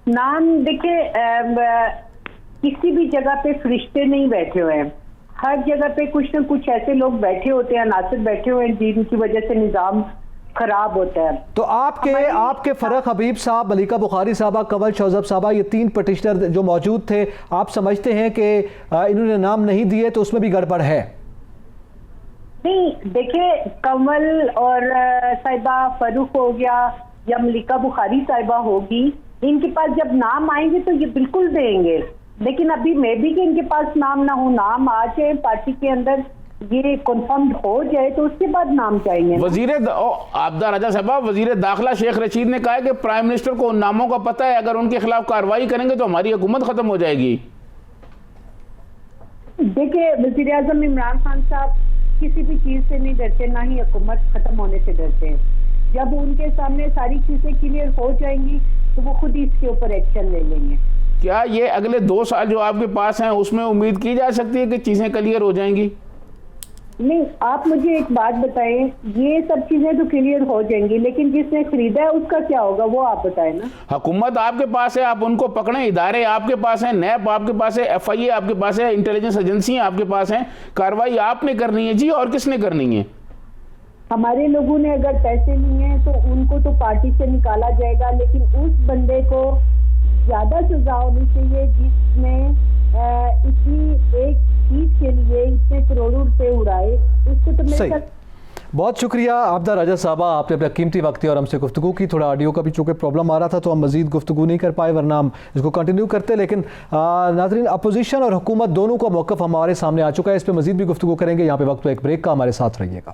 नाम देखिए, किसी भी जगह पे फरिश्ते नहीं बैठे हुए हैं, हर जगह पे कुछ न कुछ ऐसे लोग बैठे होते हैं, अनासिर बैठे हुए हैं जिनकी वजह से निज़ाम खराब होता है।
तो आपके फरक हबीब साहब, मलिका बुखारी साहबा, कंवल शौजब साहबा, ये 3 पिटिशनर जो मौजूद थे, आप समझते हैं कि इन्होंने नाम नहीं दिए तो उसमें भी गड़बड़ है?
नहीं, देखिए, कंवल और साहिबा फरूक हो गया या मलिका बुखारी साहिबा होगी, इनके पास जब नाम आएंगे तो ये बिल्कुल देंगे। लेकिन अभी मैं भी कि इनके पास नाम ना हो, नाम आ जाए पार्टी के अंदर, ये कन्फर्म हो जाए तो उसके बाद नाम चाहिए।
आबदा राजा साहबा, वजीर दाखिला शेख रशीद ने कहा है कि प्राइम मिनिस्टर को उन नामों का पता है, अगर उनके खिलाफ कार्रवाई करेंगे तो हमारी हुकूमत खत्म हो जाएगी।
देखिए, वज़ीर आज़म इमरान खान साहब किसी भी चीज से नहीं डरते, ना ही हुकूमत खत्म होने से डरते हैं। जब उनके सामने सारी चीजें क्लियर हो जाएंगी तो वो खुद ही इसके ऊपर एक्शन ले लेंगे।
क्या ये अगले 2 साल जो आपके पास हैं उसमें उम्मीद की जा सकती है कि चीजें क्लियर हो जाएंगी?
नहीं, आप मुझे एक बात बताएं, ये सब चीजें तो क्लियर हो जाएंगी, लेकिन जिसने खरीदा है उसका क्या होगा वो आप बताएं ना।
हुकूमत आपके पास है, आप उनको पकड़ें, इदारे आपके पास हैं, नैब आपके पास है, FIA आपके पास है, इंटेलिजेंस एजेंसियां आपके पास हैं, कार्रवाई आपने करनी है जी, और किसने करनी है?
हमारे लोगों ने अगर पैसे लिए हैं तो उनको तो पार्टी से निकाला जाएगा, लेकिन उस बंदे को ज्यादा सजा होनी चाहिए जिसने इतनी एक चीज के लिए इतने करोड़ों रुपए उड़ाए। उसको तो मेरे साथ
बहुत शुक्रिया आबदा राजा साहबा, आपने अपना कीमती वक्त दिया और हमसे गुफ्तगू की। थोड़ा ऑडियो का भी चूँकि प्रॉब्लम आ रहा था तो हम मजीद गुफ्तगू नहीं कर पाए, वरना हम इसको कंटिन्यू करते। लेकिन नाज़रीन, अपोजिशन और हुकूमत दोनों का मौक़िफ़ हमारे सामने आ चुका है, इस पर मजीद भी गुफ्तगू करेंगे। यहाँ पे वक्त एक ब्रेक का, हमारे साथ रहिएगा।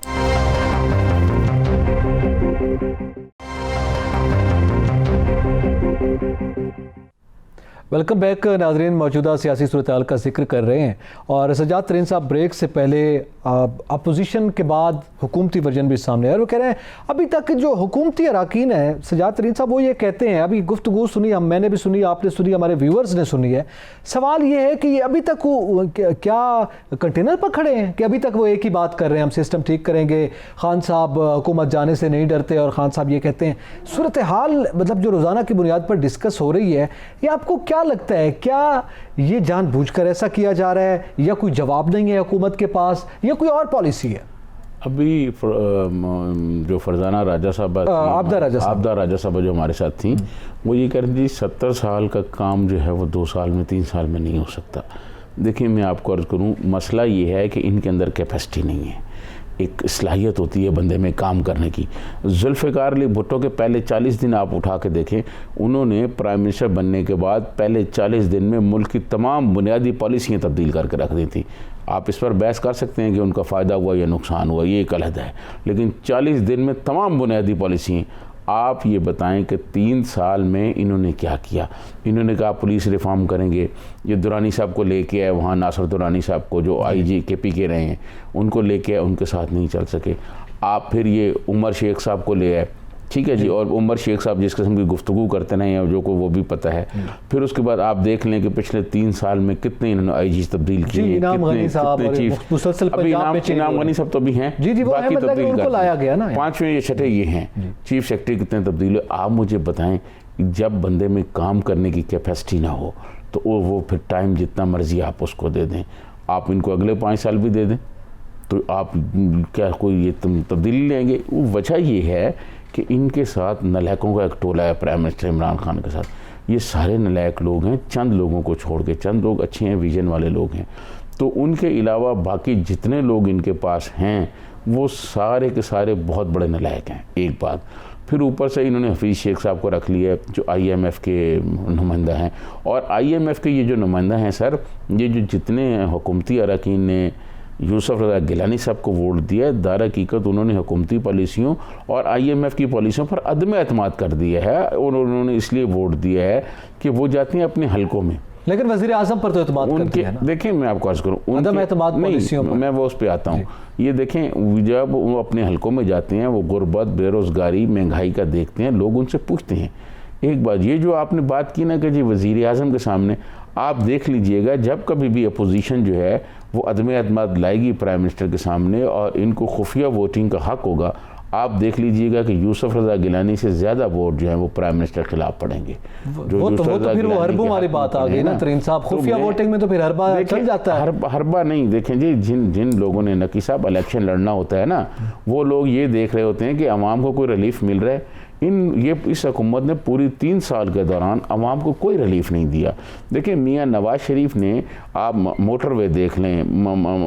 वेलकम बैक नाज़रीन, मौजूदा सियासी सूरत हाल का जिक्र कर रहे हैं और सज्जाद तरीन साहब ब्रेक से पहले अपोजिशन के बाद हुकूमती वर्जन भी सामने आया। वो कह रहे हैं अभी तक जो हुकूमती अराकीन है, सज्जाद तरीन साहब वो ये कहते हैं, अभी गुफ्तगू सुनी, मैंने भी सुनी, आपने सुनी, हमारे व्यूअर्स ने सुनी है। सवाल ये है कि ये अभी तक वो क्या कंटेनर पर खड़े हैं कि अभी तक वो एक ही बात कर रहे हैं, हम सिस्टम ठीक करेंगे, खान साहब हुकूमत जाने से नहीं डरते, और खान साहब ये कहते हैं। सूरत हाल मतलब जो रोज़ाना की बुनियाद पर डिस्कस हो रही है, ये आपको क्या लगता है, क्या ये जानबूझकर ऐसा किया जा रहा है, या कोई जवाब नहीं है हुकूमत के पास, या कोई और पॉलिसी है?
अभी जो फरजाना राजा साहब,
आबदा
राजा साहब जो हमारे साथ थी, वो ये कह रही थी 70 साल का काम जो है वो 2 साल में 3 साल में नहीं हो सकता। देखिए, मैं आपको अर्ज़ करूँ, मसला ये है कि इनके अंदर कैपेसिटी नहीं है, एक सलाहियत होती है बंदे में काम करने की। जुल्फ़िकार अली भुट्टो के पहले 40 दिन आप उठा के देखें, उन्होंने प्राइम मिनिस्टर बनने के बाद पहले 40 दिन में मुल्क की तमाम बुनियादी पॉलिसियाँ तब्दील करके रख दी थी। आप इस पर बहस कर सकते हैं कि उनका फ़ायदा हुआ या नुकसान हुआ, ये एक अलग है, लेकिन 40 दिन में तमाम बुनियादी पॉलिसियाँ। आप ये बताएं कि 3 साल में इन्होंने क्या किया? इन्होंने कहा पुलिस रिफॉर्म करेंगे, ये दुरानी साहब को लेके आए, वहाँ नासर दुरानी साहब को जो IG KP के रहे हैं उनको लेके आए, उनके साथ नहीं चल सके। आप फिर ये उमर शेख साहब को ले आए, ठीक है जी, और उमर शेख साहब जिस किस्म की गुफ्तगू करते नहीं हैं जो को वो भी पता है। फिर उसके बाद आप देख लें कि पिछले 3 साल में कितने इन्होंने IG तब्दील किए,
इनाम गनी साहब तो
भी हैं, बाकी तब्दील कर 5वें या 6ठे ये हैं, चीफ सेक्रेटरी कितने तब्दील हुए। आप मुझे बताएं, जब बंदे में काम करने की कैपेसिटी ना हो तो वो फिर टाइम जितना मर्जी आप उसको दे दें, आप इनको अगले 5 साल भी दे दें तो आप क्या कोई ये तब्दीली लेंगे? वो वजह ये है कि इनके साथ नलायकों का एक टोला है प्राइम मिनिस्टर इमरान खान के साथ। ये सारे नलायक लोग हैं, चंद लोगों को छोड़ के, चंद लोग अच्छे हैं, विजन वाले लोग हैं, तो उनके अलावा बाकी जितने लोग इनके पास हैं वो सारे के सारे बहुत बड़े नलायक हैं। एक बात, फिर ऊपर से इन्होंने हफीज़ शेख साहब को रख लिया जो IMF के नुमाइंदा हैं, और IMF के ये जो नुमाइंदा हैं सर, ये जो जितने हुकूमती अरकान ने यूसुफ रज़ा गिलानी साहब को वोट दिया है, दार हकीकत उन्होंने हुकूमती पॉलिसियों और IMF की पॉलिसियों पर अदम एतमाद कर दिया है, और उन्होंने इसलिए वोट दिया है कि वो जाती हैं अपने हलकों में,
लेकिन वज़ीर आज़म पर तो एतमाद करते हैं ना।
देखें, मैं आपको अर्ज़ करूँ,
अदम एतमाद पॉलिसियों पर
मैं वो उस पर आता हूँ। ये देखें, जब वो अपने हलकों में जाते हैं, वो गुर्बत, बेरोज़गारी, महंगाई का देखते हैं, लोग उनसे पूछते हैं। एक बात ये जो आपने बात की ना कि जी वज़ीर आज़म के सामने, आप देख लीजिएगा जब कभी भी अपोजिशन जो है वो अदम एतमाद लाएगी प्राइम मिनिस्टर के सामने और इनको खुफिया वोटिंग का हक होगा, आप देख लीजिएगा कि यूसुफ रज़ा गिलानी से ज़्यादा वोट जो है वो प्राइम मिनिस्टर के खिलाफ पड़ेंगे।
वो फिर वो हरबों वाली बात आ गई ना तरीन साहब, खुफिया वोटिंग में तो फिर हरबा चल जाता है।
हरबा नहीं, देखें जी, जिन लोगों ने नकी साहब इलेक्शन लड़ना होता है ना, वो लोग ये देख रहे होते हैं कि अवाम को कोई रिलीफ मिल रहा है। इस हुकूमत ने पूरी 3 साल के दौरान अवाम को कोई रिलीफ नहीं दिया। देखिए, मियाँ नवाज शरीफ ने, आप मोटरवे देख लें,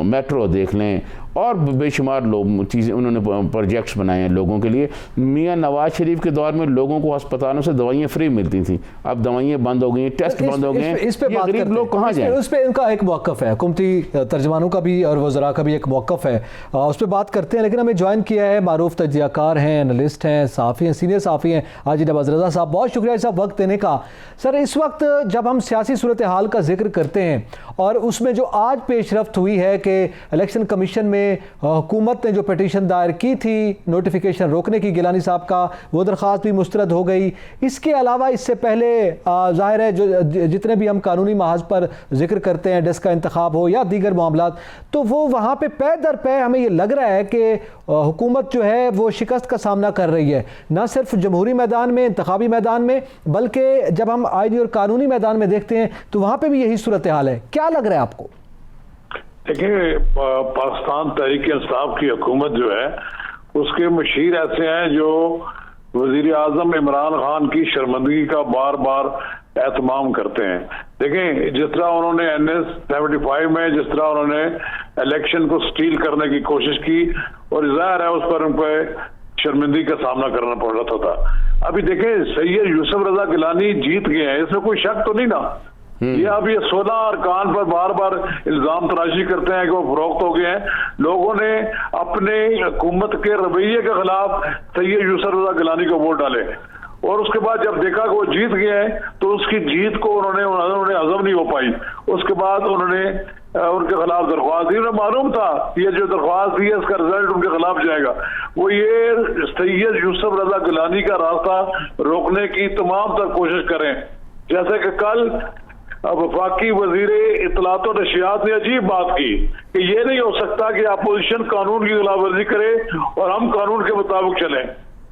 मेट्रो देख लें, और बेशुमार लोग चीज़ें उन्होंने प्रोजेक्ट्स बनाए हैं लोगों के लिए। मियाँ नवाज शरीफ के दौर में लोगों को अस्पतालों से दवाइयाँ फ्री मिलती थी, अब दवाइयाँ बंद हो गई, टेस्ट बंद हो गए,
इस पे
गरीब लोग कहाँ जाएं?
उस पर इनका एक मौक़िफ़ है, हुकूमती तर्जमानों का भी और वज़रा का भी एक मौक़िफ़ है, उस पर बात करते हैं। लेकिन हमें ज्वाइन किया है मारूफ तजियाकार हैं, एनालिस्ट हैं, सहाफ़ी हैं, सीनियर सहाफ़ी हैं, हाजी नवाज़ रज़ा साहब। बहुत शुक्रिया साहब वक्त देने का। सर, इस वक्त जब हम सियासी सूरत हाल का जिक्र करते हैं और उसमें जो आज पेशरफ्त हुई है कि इलेक्शन कमीशन में हुकूमत ने जो पिटीशन दायर की थी नोटिफिकेशन रोकने की गिलानी साहब का, वो दरख्वास्त भी मुस्तरद हो गई। इसके अलावा इससे पहले ज़ाहिर है जो जितने भी हम कानूनी महाज पर जिक्र करते हैं, डेस्क का इंतखाब हो या दीगर मामलात, तो वो वहाँ पे पै दर पै हमें ये लग रहा है कि हुकूमत जो है वो शिकस्त का सामना कर रही है, ना सिर्फ जमहूरी मैदान में, इंतखाबी मैदान में, बल्कि जब हम आईनी और कानूनी मैदान में देखते हैं तो वहाँ पे भी यही सूरत हाल है। क्या लग रहा है आपको?
देखिए, पाकिस्तान तहरीक इंसाफ की हुकूमत जो है उसके मशीर ऐसे हैं जो वजीर आजम इमरान खान की शर्मिंदगी का बार बार एहतमाम करते हैं। देखें, जिस तरह उन्होंने NS-75 में जिस तरह उन्होंने इलेक्शन को स्टील करने की कोशिश की और जाहिर है उस पर उन पर शर्मिंदगी का सामना करना पड़ रहा था। अभी देखें, सैयद यूसुफ रजा गिलानी जीत गए हैं, इसमें कोई शक तो नहीं ना। ये अब ये 16 अरकान पर बार बार इल्जाम तराशी करते हैं कि वो फरोख्त हो गए हैं। लोगों ने अपने हुकूमत के रवैये के खिलाफ सैयद यूसुफ रजा गिलानी को वोट डाले और उसके बाद जब देखा कि वो जीत गए हैं तो उसकी जीत को उन्होंने हजम नहीं हो पाई। उसके बाद उन्होंने उनके खिलाफ दरख्वास्त दी। उन्हें मालूम था ये जो दरख्वास्त दी है इसका रिजल्ट उनके खिलाफ जाएगा। वो ये सैयद यूसुफ रजा गिलानी का रास्ता रोकने की तमाम तर कोशिश करें। जैसे कि कल वफाकी वजीर इत्तलात और नशियात ने अजीब बात की कि ये नहीं हो सकता कि अपोजिशन कानून की खिलाफवर्जी करे और हम कानून के मुताबिक चलें।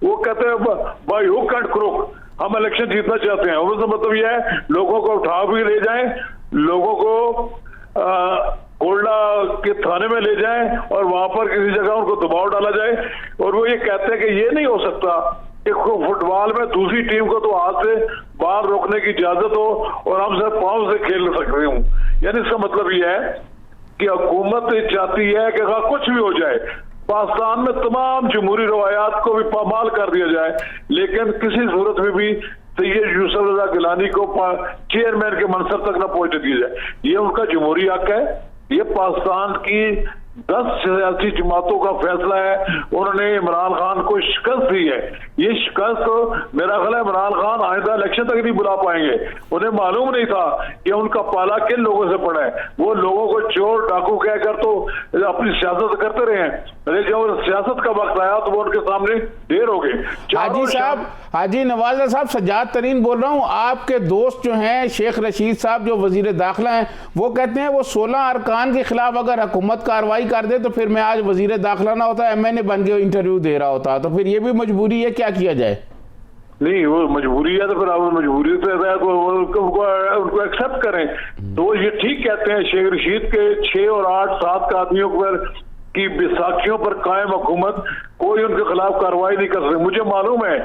वो कहते हैं बाय हुक एंड क्रुक हम इलेक्शन जीतना चाहते हैं। उसका मतलब यह है लोगों को उठा भी ले जाएं, लोगों को गोल्डा के थाने में ले जाएं और वहां पर किसी जगह उनको दबाव डाला जाए। और वो ये कहते हैं कि ये नहीं हो सकता कि फुटबॉल में दूसरी टीम को तो हाथ से बाहर रोकने की इजाजत हो और हम सिर्फ पांव से खेल सकते हूँ। यानी इसका मतलब यह है कि हुकूमत चाहती है कि अगर कुछ भी हो जाए पाकिस्तान में तमाम जमहूरी रवायात को भी पामाल कर दिया जाए, लेकिन किसी सूरत में भी सैयद यूसुफ रजा गिलानी को चेयरमैन के मनसब तक न पहुंचने दिया जाए। ये उनका जमहूरी हक है, ये पाकिस्तान की 10 सियासी जमातों का फैसला है। उन्होंने इमरान खान को शिकस्त दी है। ये शिकस्त तो मेरा ख्याल है इमरान खान आइंदा इलेक्शन तक नहीं बुला पाएंगे। उन्हें मालूम नहीं था कि उनका पाला किन लोगों से पड़ा है। वो लोगों को चोर डाकू कहकर तो अपनी सियासत करते रहे हैं, लेकिन जब सियासत का वक्त आया तो वो उनके सामने देर हो गई।
हाजी नवाज़ साहब, सज्जाद तरीन बोल रहा हूँ। आपके दोस्त जो हैं शेख रशीद साहब जो वजीर दाखिला हैं, वो कहते हैं वो 16 अरकान के खिलाफ अगर हुकूमत कार्रवाई कर दे तो फिर मैं आज वजीर दाखिला ना होता, MNA बन के इंटरव्यू दे रहा होता। तो फिर ये भी मजबूरी है, क्या किया जाए?
नहीं, वो मजबूरी है तो फिर आप मजबूरी से उनको एक्सेप्ट करें। तो वो ये ठीक कहते हैं शेख रशीद के 6 और 8 7 का आदमियों पर की बैसाखियों पर कायम हुकूमत कोई उनके खिलाफ कार्रवाई नहीं कर सकती। मुझे मालूम है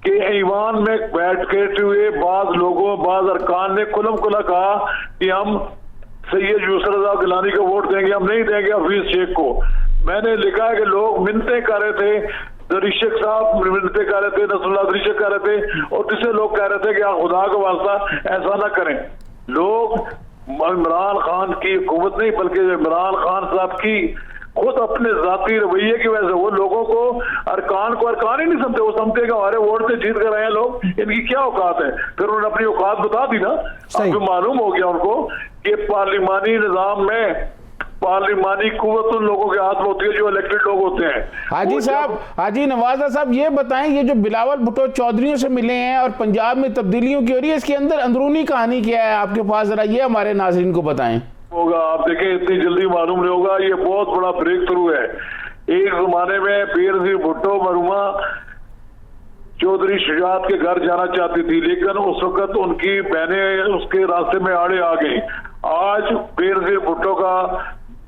कि ईवान में बैठ के हुए बाज लोगों बाज अरकान ने खुलम खुला कहा कि हम सैयद यूसुफ रजा गिलानी को वोट देंगे, हम नहीं देंगे हफीज शेख को। मैंने लिखा है कि लोग मिन्नतें कर रहे थे, दरिशक साहब मिन्नतें कर रहे थे, नसरुल्लाह दरिशक कर रहे थे और दूसरे लोग कह रहे थे कि खुदा का वास्ता ऐसा ना करें। लोग इमरान खान की हुकूमत नहीं बल्कि इमरान खान साहब की खुद अपने जाती रवैये की वजह से वो लोगों को अरकान ही नहीं समझते। वो समझते कि हमारे वोट से जीत कर आए हैं लोग, इनकी क्या औकात है। फिर उन्होंने अपनी औकात बता दी ना। अब मालूम हो गया उनको कि पार्लिमानी निजाम में पार्लिमानी कुव्वत उन लोगों के हाथ में होती है जो इलेक्टेड लोग होते हैं।
हाजी साहब, हाजी नवाज़ा साहब, ये बताएं ये जो बिलावल भुट्टो चौधरियों से मिले हैं और पंजाब में तब्दीलियों की हो रही है, इसके अंदर अंदरूनी कहानी क्या है आपके पास, जरा ये हमारे नाज़रीन को बताएं।
होगा आप देखें, इतनी जल्दी मालूम नहीं होगा। ये बहुत बड़ा ब्रेक थ्रू है। एक जमाने में बेनज़ीर भुट्टो मरहुमा चौधरी शुजात के घर जाना चाहती थी, लेकिन उस वक्त उनकी बहनें उसके रास्ते में आड़े आ गई। आज बेनज़ीर भुट्टो का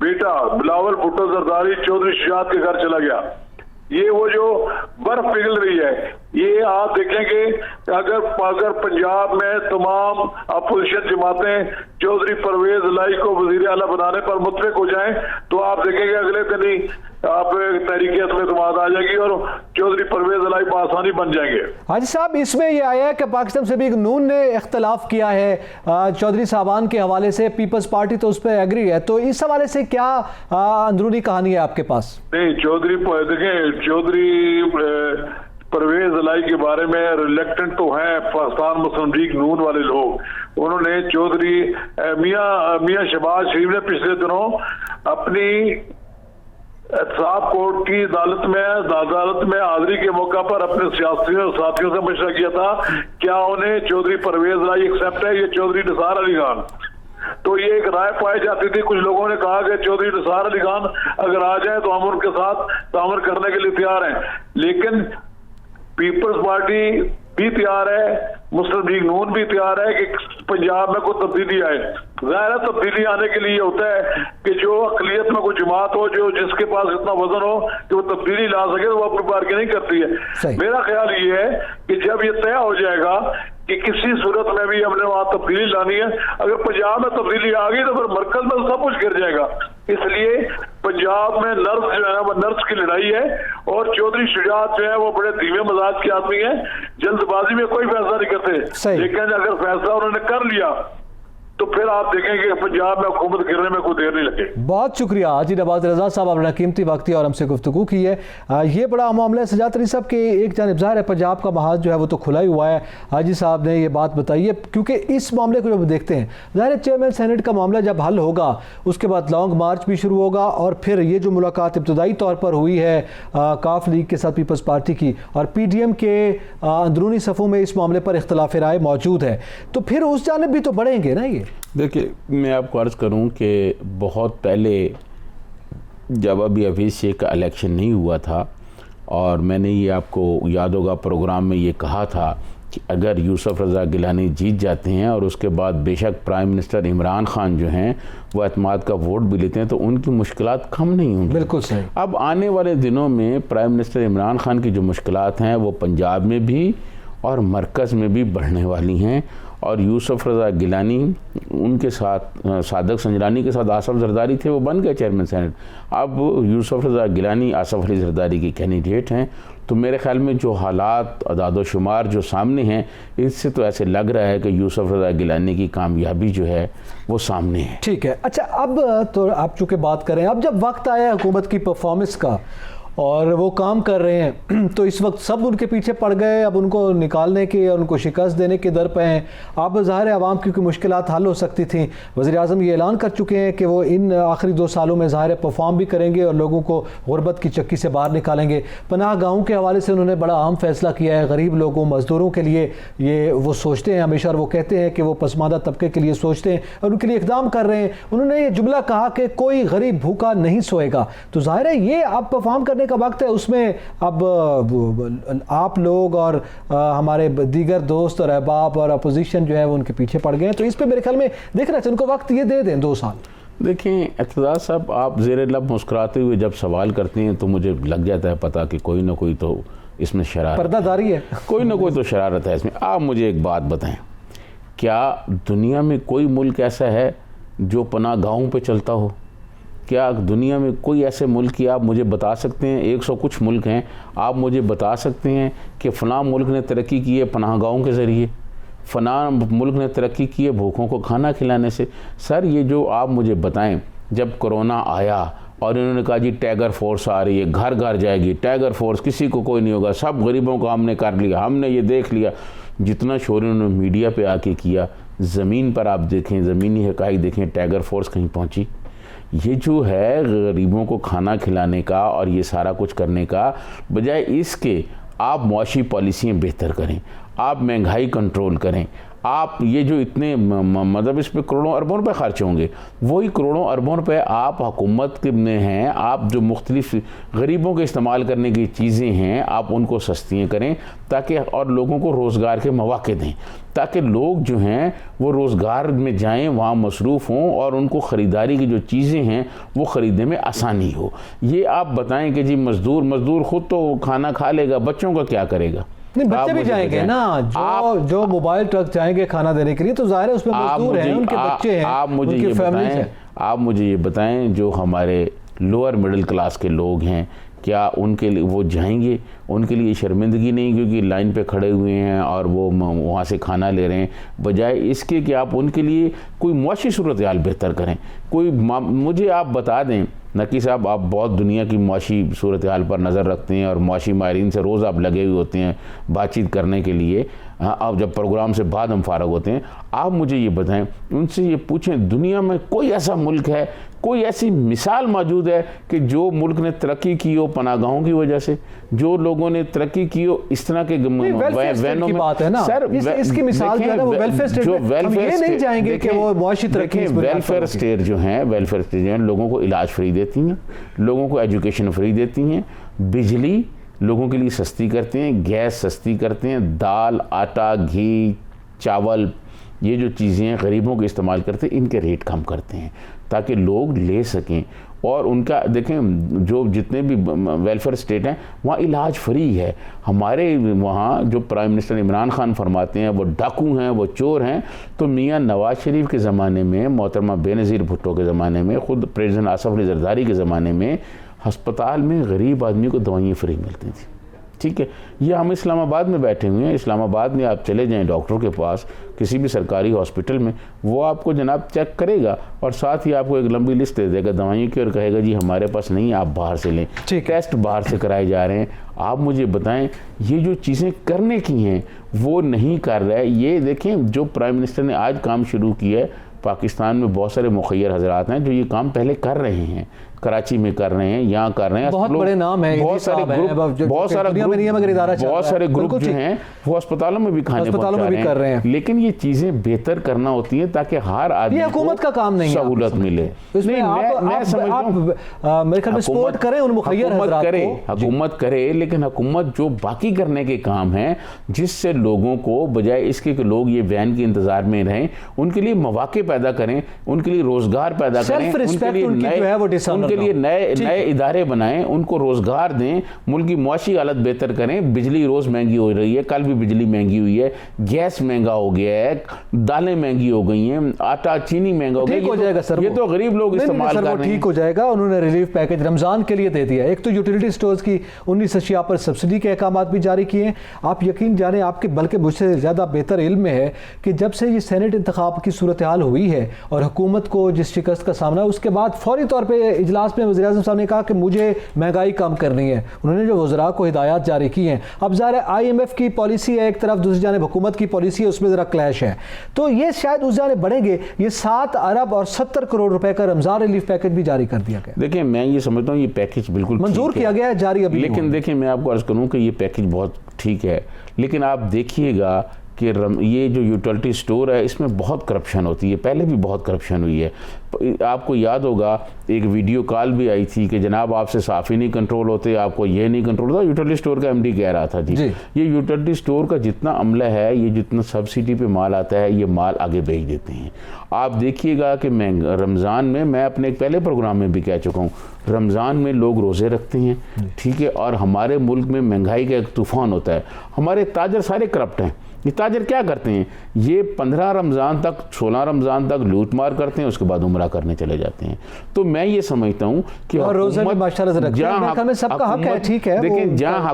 बेटा बिलावल भुट्टो जरदारी चौधरी शुजात के घर चला गया। ये वो जो बर्फ पिघल रही है, ये आप देखेंगे अगर पंजाब में तमाम अपोजिशन जमातें चौधरी परवेज लाई को वजीर आला बनाने पर मुतफिक हो जाएं तो आप देखेंगे अगले दिन ही आप तहरीक एतमाद आ जाएगी और चौधरी परवेज लाई आसानी बन जाएंगे।
हाजी साहब, इसमें यह आया है कि पाकिस्तान तहरीक नून ने इख्तलाफ किया है चौधरी साहबान के हवाले से, पीपल्स पार्टी तो उस पर एग्री है, तो इस हवाले से क्या अंदरूनी कहानी है आपके पास?
नहीं, चौधरी देखें, चौधरी परवेज इलाई के बारे में रिलेक्टेंट तो हैं पाकिस्तान मुस्लिम लीग नून वाले लोग। उन्होंने चौधरी मियां शहबाज शरीफ ने पिछले दिनों अपनी एहतसाब कोर्ट की अदालत में हाजिरी के मौका पर अपने सियासियों साथियों से मशवरा किया था, क्या उन्हें चौधरी परवेज इलाई एक्सेप्ट है या चौधरी निसार अली खान। तो ये एक राय पाई जाती थी, कुछ लोगों ने कहा कि चौधरी निसार अली खान अगर आ जाए तो हम उनके साथ तामर करने के लिए तैयार हैं, लेकिन पीपल्स पार्टी भी तैयार है, मुस्लिम लीग नून भी तैयार है कि पंजाब में कोई तब्दीली आए। जाहिर है तब्दीली आने के लिए होता है कि जो अकलियत में कोई जमात हो, जो जिसके पास इतना वजन हो कि वो तब्दीली ला सके, तो वो अपनी बार्गेनिंग करती है। मेरा ख्याल ये है कि जब ये तय हो जाएगा कि किसी सूरत में भी हमने वहां तब्दीली लानी है, अगर पंजाब में तब्दीली आ गई तो फिर मरकज में सब कुछ गिर जाएगा। इसलिए पंजाब में नर्स जो है वो नर्स की लड़ाई है, और चौधरी शुजात जो है वो बड़े धीमे मजाज के आदमी है, जल्दबाजी में कोई फैसला नहीं करते, लेकिन अगर फैसला उन्होंने कर लिया तो फिर आप देखेंगे पंजाब में हुकूमत गिरने में कोई देर नहीं लगे।
बहुत शुक्रिया हाजी नवाज रजा साहब, आपने कीमती वक्त और हमसे गुफ्तगू की है। ये बड़ा मामला है सजात अली साहब के एक जानिब ज़ाहिर है पंजाब का महाज जो है वो तो खुला ही हुआ है। हाजी साहब ने ये बात बताई है क्योंकि इस मामले को जब देखते हैं, ज़ाहिर है चेयरमैन सेनेट का मामला जब हल होगा उसके बाद लॉन्ग मार्च भी शुरू होगा, और फिर ये जो मुलाकात इब्तदाई तौर पर हुई है काफ लीग के साथ पीपल्स पार्टी की, और PDM के अंदरूनी सफ़ों में इस मामले पर इख्तलाफ राय मौजूद है, तो फिर उस जानिब भी तो बढ़ेंगे ना। ये
देखिए, मैं आपको अर्ज़ करूं कि बहुत पहले जब अभी हफीज़ शेख का इलेक्शन नहीं हुआ था, और मैंने ये आपको याद होगा प्रोग्राम में ये कहा था कि अगर यूसुफ रज़ा गिलानी जीत जाते हैं और उसके बाद बेशक प्राइम मिनिस्टर इमरान खान जो हैं वो एतमाद का वोट भी लेते हैं, तो उनकी मुश्किलात कम नहीं होंगी।
बिल्कुल सही।
अब आने वाले दिनों में प्राइम मिनिस्टर इमरान खान की जो मुश्किलात हैं वो पंजाब में भी और मरकज़ में भी बढ़ने वाली हैं, और यूसुफ रज़ा गिलानी उनके साथ सादक संजरानी के साथ आसफ जरदारी थे, वो बन गए चेयरमैन सेनेट। अब यूसुफ रज़ा गिलानी आसफ अली जरदारी के कैंडिडेट हैं, तो मेरे ख्याल में जो हालात अदाद शुमार जो सामने हैं, इससे तो ऐसे लग रहा है कि यूसुफ रज़ा गिलानी की कामयाबी जो है वो सामने है।
ठीक है, अच्छा अब तो आप चूँकि बात करें, अब जब वक्त आया हुकूमत की परफॉर्मेंस का और वो काम कर रहे हैं, तो इस वक्त सब उनके पीछे पड़ गए, अब उनको निकालने के और उनको शिकस्त देने के दर पे हैं। अब ज़ाहिर है आवाम की मुश्किलात हल हो सकती थी। वज़ीर आज़म ये ऐलान कर चुके हैं कि वो इन आखिरी 2 सालों में ज़ाहिर है परफॉर्म भी करेंगे और लोगों को गुरबत की चक्की से बाहर निकालेंगे। पनाह गाहों के हवाले से उन्होंने बड़ा अहम फैसला किया है, गरीब लोगों मज़दूरों के लिए ये वो सोचते हैं हमेशा, और वो कहते हैं कि वो पसमानदा तबके के लिए सोचते हैं और उनके लिए इक़दाम कर रहे हैं। उन्होंने ये जुमला कहा कि कोई गरीब भूखा नहीं सोएगा, तो ज़ाहिर है ये अब परफॉर्म करने का वक्त है। उसमें अब आप लोग और हमारे दीगर दोस्त और अहबाब और अपोजिशन जो है वो उनके पीछे पड़ गए हैं, तो इस पे मेरे ख्याल में देख रहे थे उनको वक्त ये दे दें 2 साल।
देखें एतजाज़ साहब, आप ज़ेर लब मुस्कुराते हुए जब सवाल करते हैं तो मुझे लग जाता है पता कि कोई ना कोई तो इसमें शरारत, पर्दादारी है, कोई ना कोई तो शरारत है इसमें। आप मुझे एक बात बताएं, क्या दुनिया में कोई मुल्क ऐसा है जो पनाह गाहों पे चलता हो? क्या दुनिया में कोई ऐसे मुल्क की आप मुझे बता सकते हैं? 100 कुछ मुल्क हैं, आप मुझे बता सकते हैं कि फ़लाँ मुल्क ने तरक्की की है पनाह गाहों के ज़रिए, फ़लाँ मुल्क ने तरक्की की है भूखों को खाना खिलाने से? सर ये जो आप मुझे बताएं, जब कोरोना आया और इन्होंने कहा जी टाइगर फोर्स आ रही है, घर घर जाएगी टाइगर फोर्स, किसी को कोई नहीं होगा, सब गरीबों को हमने कर लिया, हमने ये देख लिया, जितना शोर इन्होंने मीडिया पे आके किया, ज़मीन पर आप देखें, ज़मीनी हक़ाइक़ देखें, टाइगर फोर्स कहीं पहुंची? ये जो है गरीबों को खाना खिलाने का और ये सारा कुछ करने का, बजाय इसके आप मुआशी पॉलिसियाँ बेहतर करें, आप महंगाई कंट्रोल करें, आप ये जो इतने मतलब इस पर करोड़ों अरबों रुपए खर्च होंगे, वही करोड़ों अरबों रुपए आप हुकूमत के में हैं, आप जो मुख्तलिफ गरीबों के इस्तेमाल करने की चीज़ें हैं आप उनको सस्तियाँ करें, ताकि और लोगों को रोज़गार के मौके दें, ताकि लोग जो हैं वो रोज़गार में जाएं, वहाँ मसरूफ़ हों और उनको ख़रीदारी की जो चीज़ें हैं वो ख़रीदने में आसानी हो। ये आप बताएं कि जी मज़दूर ख़ुद तो खाना खा लेगा, बच्चों का क्या करेगा?
नहीं, बच्चे भी जाएंगे ना, जो मोबाइल ट्रक जाएंगे खाना देने के लिए, तो ज़ाहिर है उसमें मजदूर हैं, उनके बच्चे हैं, उनकी फैमिली है।
आप मुझे ये बताएं, जो हमारे लोअर मिडिल क्लास के लोग हैं, क्या उनके लिए वो जाएंगे? उनके लिए शर्मिंदगी नहीं क्योंकि लाइन पे खड़े हुए हैं और वो वहाँ से खाना ले रहे हैं, बजाय इसके कि आप उनके लिए कोई मुआशी सूरत हाल बेहतर करें। कोई मुझे आप बता दें नकी साहब, आप बहुत दुनिया की मुआशी सूरत हाल पर नज़र रखते हैं और मुआशी माहिरीन से रोज़ आप लगे हुए होते हैं बातचीत करने के लिए। अब जब प्रोग्राम से बाद हम फारग होते हैं, आप मुझे ये बताएं, उनसे ये पूछें, दुनिया में कोई ऐसा मुल्क है, कोई ऐसी मिसाल मौजूद है कि जो मुल्क ने तरक्की की हो पनागाहों की वजह से, जो लोगों ने तरक्की की हो इस तरह के
वैनों में बात है ना सर, इसकी मिसाल जो है वो वेलफेयर स्टेट, हम ये नहीं चाहेंगे कि वो मुआशी तरक्की।
वेलफेयर स्टेट जो है, वेलफेयर स्टेट जो है, लोगों को इलाज फ्री देती हैं, लोगों को एजुकेशन फ्री देती हैं, बिजली लोगों के लिए सस्ती करते हैं, गैस सस्ती करते हैं, दाल, आटा, घी, चावल, ये जो चीज़ें हैं गरीबों के इस्तेमाल करते हैं, इनके रेट कम करते हैं ताकि लोग ले सकें। और उनका देखें, जो जितने भी वेलफेयर स्टेट हैं वहाँ इलाज फ्री है। हमारे वहाँ जो प्राइम मिनिस्टर इमरान खान फरमाते हैं वो डाकू हैं, वो चोर हैं, तो मियाँ नवाज शरीफ के ज़माने में, मोहतरमा बेनज़ीर भुट्टो के ज़माने में, ख़ुद प्रेसिडेंट आसफ अली ज़रदारी के ज़माने में अस्पताल में गरीब आदमी को दवाइयाँ फ्री मिलती थी। ठीक है, ये हम इस्लामाबाद में बैठे हुए हैं, इस्लामाबाद में आप चले जाएं डॉक्टर के पास, किसी भी सरकारी हॉस्पिटल में, वो आपको जनाब चेक करेगा और साथ ही आपको एक लंबी लिस्ट दे देगा दवाइयों की और कहेगा जी हमारे पास नहीं, आप बाहर से लें। टेस्ट बाहर से कराए जा रहे हैं। आप मुझे बताएं, ये जो चीज़ें करने की हैं वो नहीं कर रहा है। ये देखें, जो प्राइम मिनिस्टर ने आज काम शुरू किया है, पाकिस्तान में बहुत सारे मुखय्यर हजरात हैं जो ये काम पहले कर रहे हैं, कराची में कर रहे हैं, यहाँ कर रहे हैं,
बहुत बड़े नाम हैं,
बहुत सारे ग्रुप जो हैं वो अस्पतालों में भी खाने कर रहे हैं। लेकिन ये चीजें बेहतर करना होती हैं ताकि हर आदमी को
हुकूमत का काम नहीं
सहूलत मिले।
मैं समझता हूं सपोर्ट करें उन मुखय्यर हजरात को,
हुकूमत करे, लेकिन हुकूमत जो बाकी करने के काम हैं जिससे लोगों को बजाय इसके कि लोग ये वैन के इंतजार में रहें, उनके लिए मौके पैदा करें, उनके लिए रोजगार पैदा करें, उनके लिए नए इदारे बनाएं, उनको रोजगार दें, मुल्क की मुआशी हालत बेहतर करें। बिजली रोज महंगी हो रही है, कल भी बिजली महंगी हुई है, गैस महंगा हो गया है, दालें महंगी हो गई हैं, आटा चीनी महंगा हो गया।
ठीक हो जाएगा सर,
ये तो गरीब लोग इस्तेमाल कर रहे हैं,
ठीक हो जाएगा। उन्होंने रिलीफ पैकेज रमजान के लिए दे दिया। एक तो यूटिलिटी स्टोर्स की 19 अशिया पर सब्सिडी के अहकाम भी जारी किए। आप यकीन जाने, आपके बल्कि मुझसे ज़्यादा बेहतर इल्म में है कि जब से ये सेनेट इंतखाब की सूरत हाल हुई है और हुकूमत को जिस शिकस्त का सामना, उसके बाद फौरी तौर पर इजलास में वज़ीर आज़म साहब ने कहा कि मुझे महंगाई कम करनी है। उन्होंने जो वज़रा को हिदायत जारी की हैं, अब ज़ाहिर है IMF की पॉलिसी है एक तरफ, दूसरी जानिब हुकूमत की पॉलिसी है, उसमें ज़रा क्लैश है। तो ये शायद उस जाने बढ़ेंगे। ये 7 अरब और 70 करोड़ रुपए का रमज़ान रिलीफ पैकेज भी जारी कर दिया गया।
देखिए, मैं ये समझता हूँ ये पैकेज बिल्कुल
मंजूर किया गया है, जारी अभी।
लेकिन देखिए, मैं आपको अर्ज़ करूँ कि ये पैकेज बहुत ठीक है, लेकिन आप देखिएगा कि ये जो यूटिलिटी स्टोर है इसमें बहुत करप्शन होती है, पहले भी बहुत करप्शन हुई है। आपको याद होगा एक वीडियो कॉल भी आई थी कि जनाब आपसे साफ़ ही नहीं कंट्रोल होते, आपको ये नहीं कंट्रोल होता। यूटिलिटी स्टोर का MD कह रहा था जी ये यूटिलिटी स्टोर का जितना अमला है, ये जितना सब्सिडी पे माल आता है, ये माल आगे बेच देते हैं। आप देखिएगा कि रमज़ान में, मैं अपने एक पहले प्रोग्राम में भी कह चुका हूँ, रमज़ान में लोग रोज़े रखते हैं, ठीक है, और हमारे मुल्क में महंगाई का एक तूफ़ान होता है। हमारे ताजर सारे करप्ट हैं। ये ताजर क्या करते हैं, ये 15 रमज़ान तक, 16 रमज़ान तक लूट मार करते हैं, उसके बाद उमरा करने चले जाते हैं। तो मैं ये समझता हूँ कि
सबका हक है, ठीक है,
लेकिन जहाँ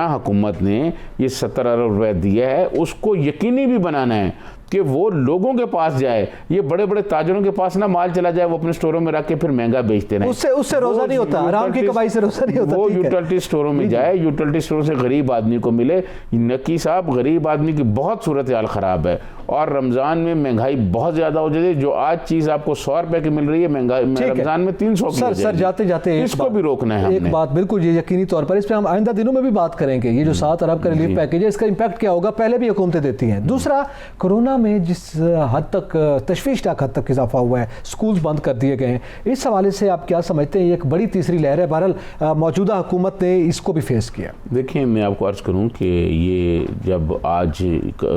हुकूमत ने ये 17 अरब रुपए दिया है, उसको यकीनी भी बनाना है कि वो लोगों के पास जाए। ये बड़े बड़े ताजरों के पास ना माल चला जाए, वो अपने स्टोरों में रख के फिर महंगा बेचते रहे,
उससे रोजा नहीं होता, आराम की कमाई से रोजा नहीं होता।
वो यूटिलिटी स्टोरों में जाए, यूटिलिटी स्टोर से गरीब आदमी को मिले। नकी साहब, गरीब आदमी की बहुत सूरत हाल ख़राब है और रमज़ान में महंगाई बहुत ज़्यादा हो जाती है। जो आज चीज़ आपको 100 रुपए की मिल रही है, महंगाई रमज़ान में 300 की।
सर जाते जाते
इसको भी रोकना है।
एक बात बिल्कुल ये यकीनी तौर पर, इस पर हम आइंदा दिनों में भी बात करेंगे। ये जो 7 अरब का रिलीफ पैकेज है, इसका इम्पैक्ट क्या होगा, पहले भी हुकूमतें देती हैं। दूसरा, कोरोना में जिस हद तक तशवीशनाक हद तक इजाफा हुआ है, स्कूल्स बंद कर दिए गए हैं, इस हवाले से आप क्या समझते हैं? ये एक बड़ी तीसरी लहर है। बहरहाल मौजूदा हुकूमत ने इसको भी फेस किया।
देखिए, मैं आपको अर्ज़ करूँ कि ये जब आज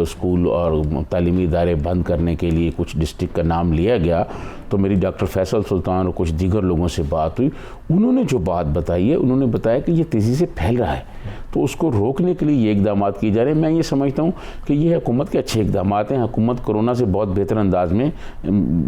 स्कूल और तालीमी इदारे बंद करने के लिए कुछ डिस्ट्रिक्ट का नाम लिया गया, तो मेरी डॉक्टर फैसल सुल्तान और कुछ दीगर लोगों से बात हुई। उन्होंने जो बात बताई है, उन्होंने बताया कि ये तेज़ी से फैल रहा है। तो तो उसको रोकने के लिए ये इकदाम किए जा रहे हैं। मैं ये समझता हूँ कि ये हुकूमत के अच्छे इकदाम हैं। हुकूमत कोरोना से बहुत बेहतर अंदाज में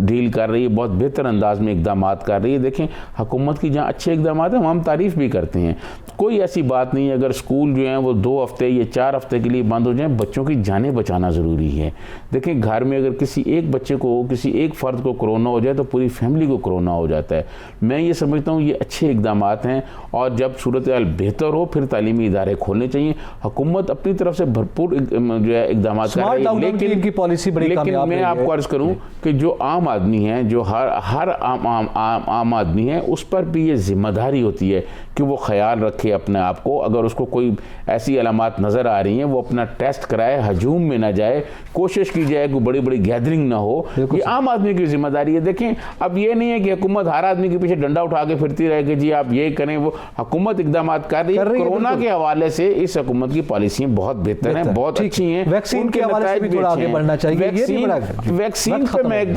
डील कर रही है, बहुत बेहतर अंदाज में इकदाम कर रही है। देखें, हुकूमत की जहाँ अच्छे इकदाम हैं हम तारीफ़ भी करते हैं, कोई ऐसी बात नहीं है। अगर स्कूल जो हैं वो 2 हफ्ते या 4 हफ्ते के लिए बंद हो जाएं, बच्चों की जानें बचाना ज़रूरी है। देखें, घर में अगर किसी एक बच्चे को, किसी एक फ़र्द को कोरोना हो जाए तो पूरी फैमिली को कोरोना हो जाता है। मैं ये समझता हूँ ये अच्छे इकदाम हैं, और जब सूरत हाल बेहतर हो फिर तालीमी इदारे खोलने चाहिए। हुकूमत अपनी तरफ से भरपूर जो है इकदाम कर रही है, लेकिन
इनकी पॉलिसी बड़ी कामयाब
मैं आपको अर्ज़ करूँ कि जो आम आदमी है, जो हर आम आदमी है, उस पर भी ये जिम्मेदारी होती है कि वो ख्याल रखे अपने आप को। अगर उसको कोई ऐसी अलामात नज़र आ रही हैं, वो अपना टेस्ट कराए, हजूम में ना जाए, कोशिश की जाए कि बड़ी बड़ी गैदरिंग ना हो। ये आम आदमी की जिम्मेदारी है। देखें, अब ये नहीं है कि हुकूमत हर आदमी के पीछे डंडा उठा के फिरती रहे कि जी आप ये करें, वो हुकूमत इकदाम कर रही है। कोरोना के हवाले से इस हुकूमत की पॉलिसियाँ बहुत बेहतर हैं, बहुत अच्छी हैं।
वैक्सीन के हवाले से भी थोड़ा आगे बढ़ना चाहिए।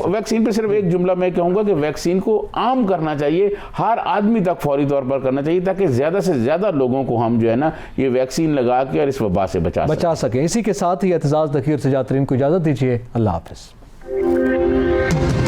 वैक्सीन पे सिर्फ एक जुमला मैं कहूँगा कि वैक्सीन को आम करना चाहिए, हर आदमी तक फौरी तौर पर करना चाहिए, ताकि ज़्यादा से ज़्यादा लोगों को हम जो है ना ये वैक्सीन लगा के और इस वबा से बचा सकें।
इसी के साथ ही एतजाज़ दकीर से जातरीन को इजाज़त दीजिए। अल्लाह हाफ़िज़।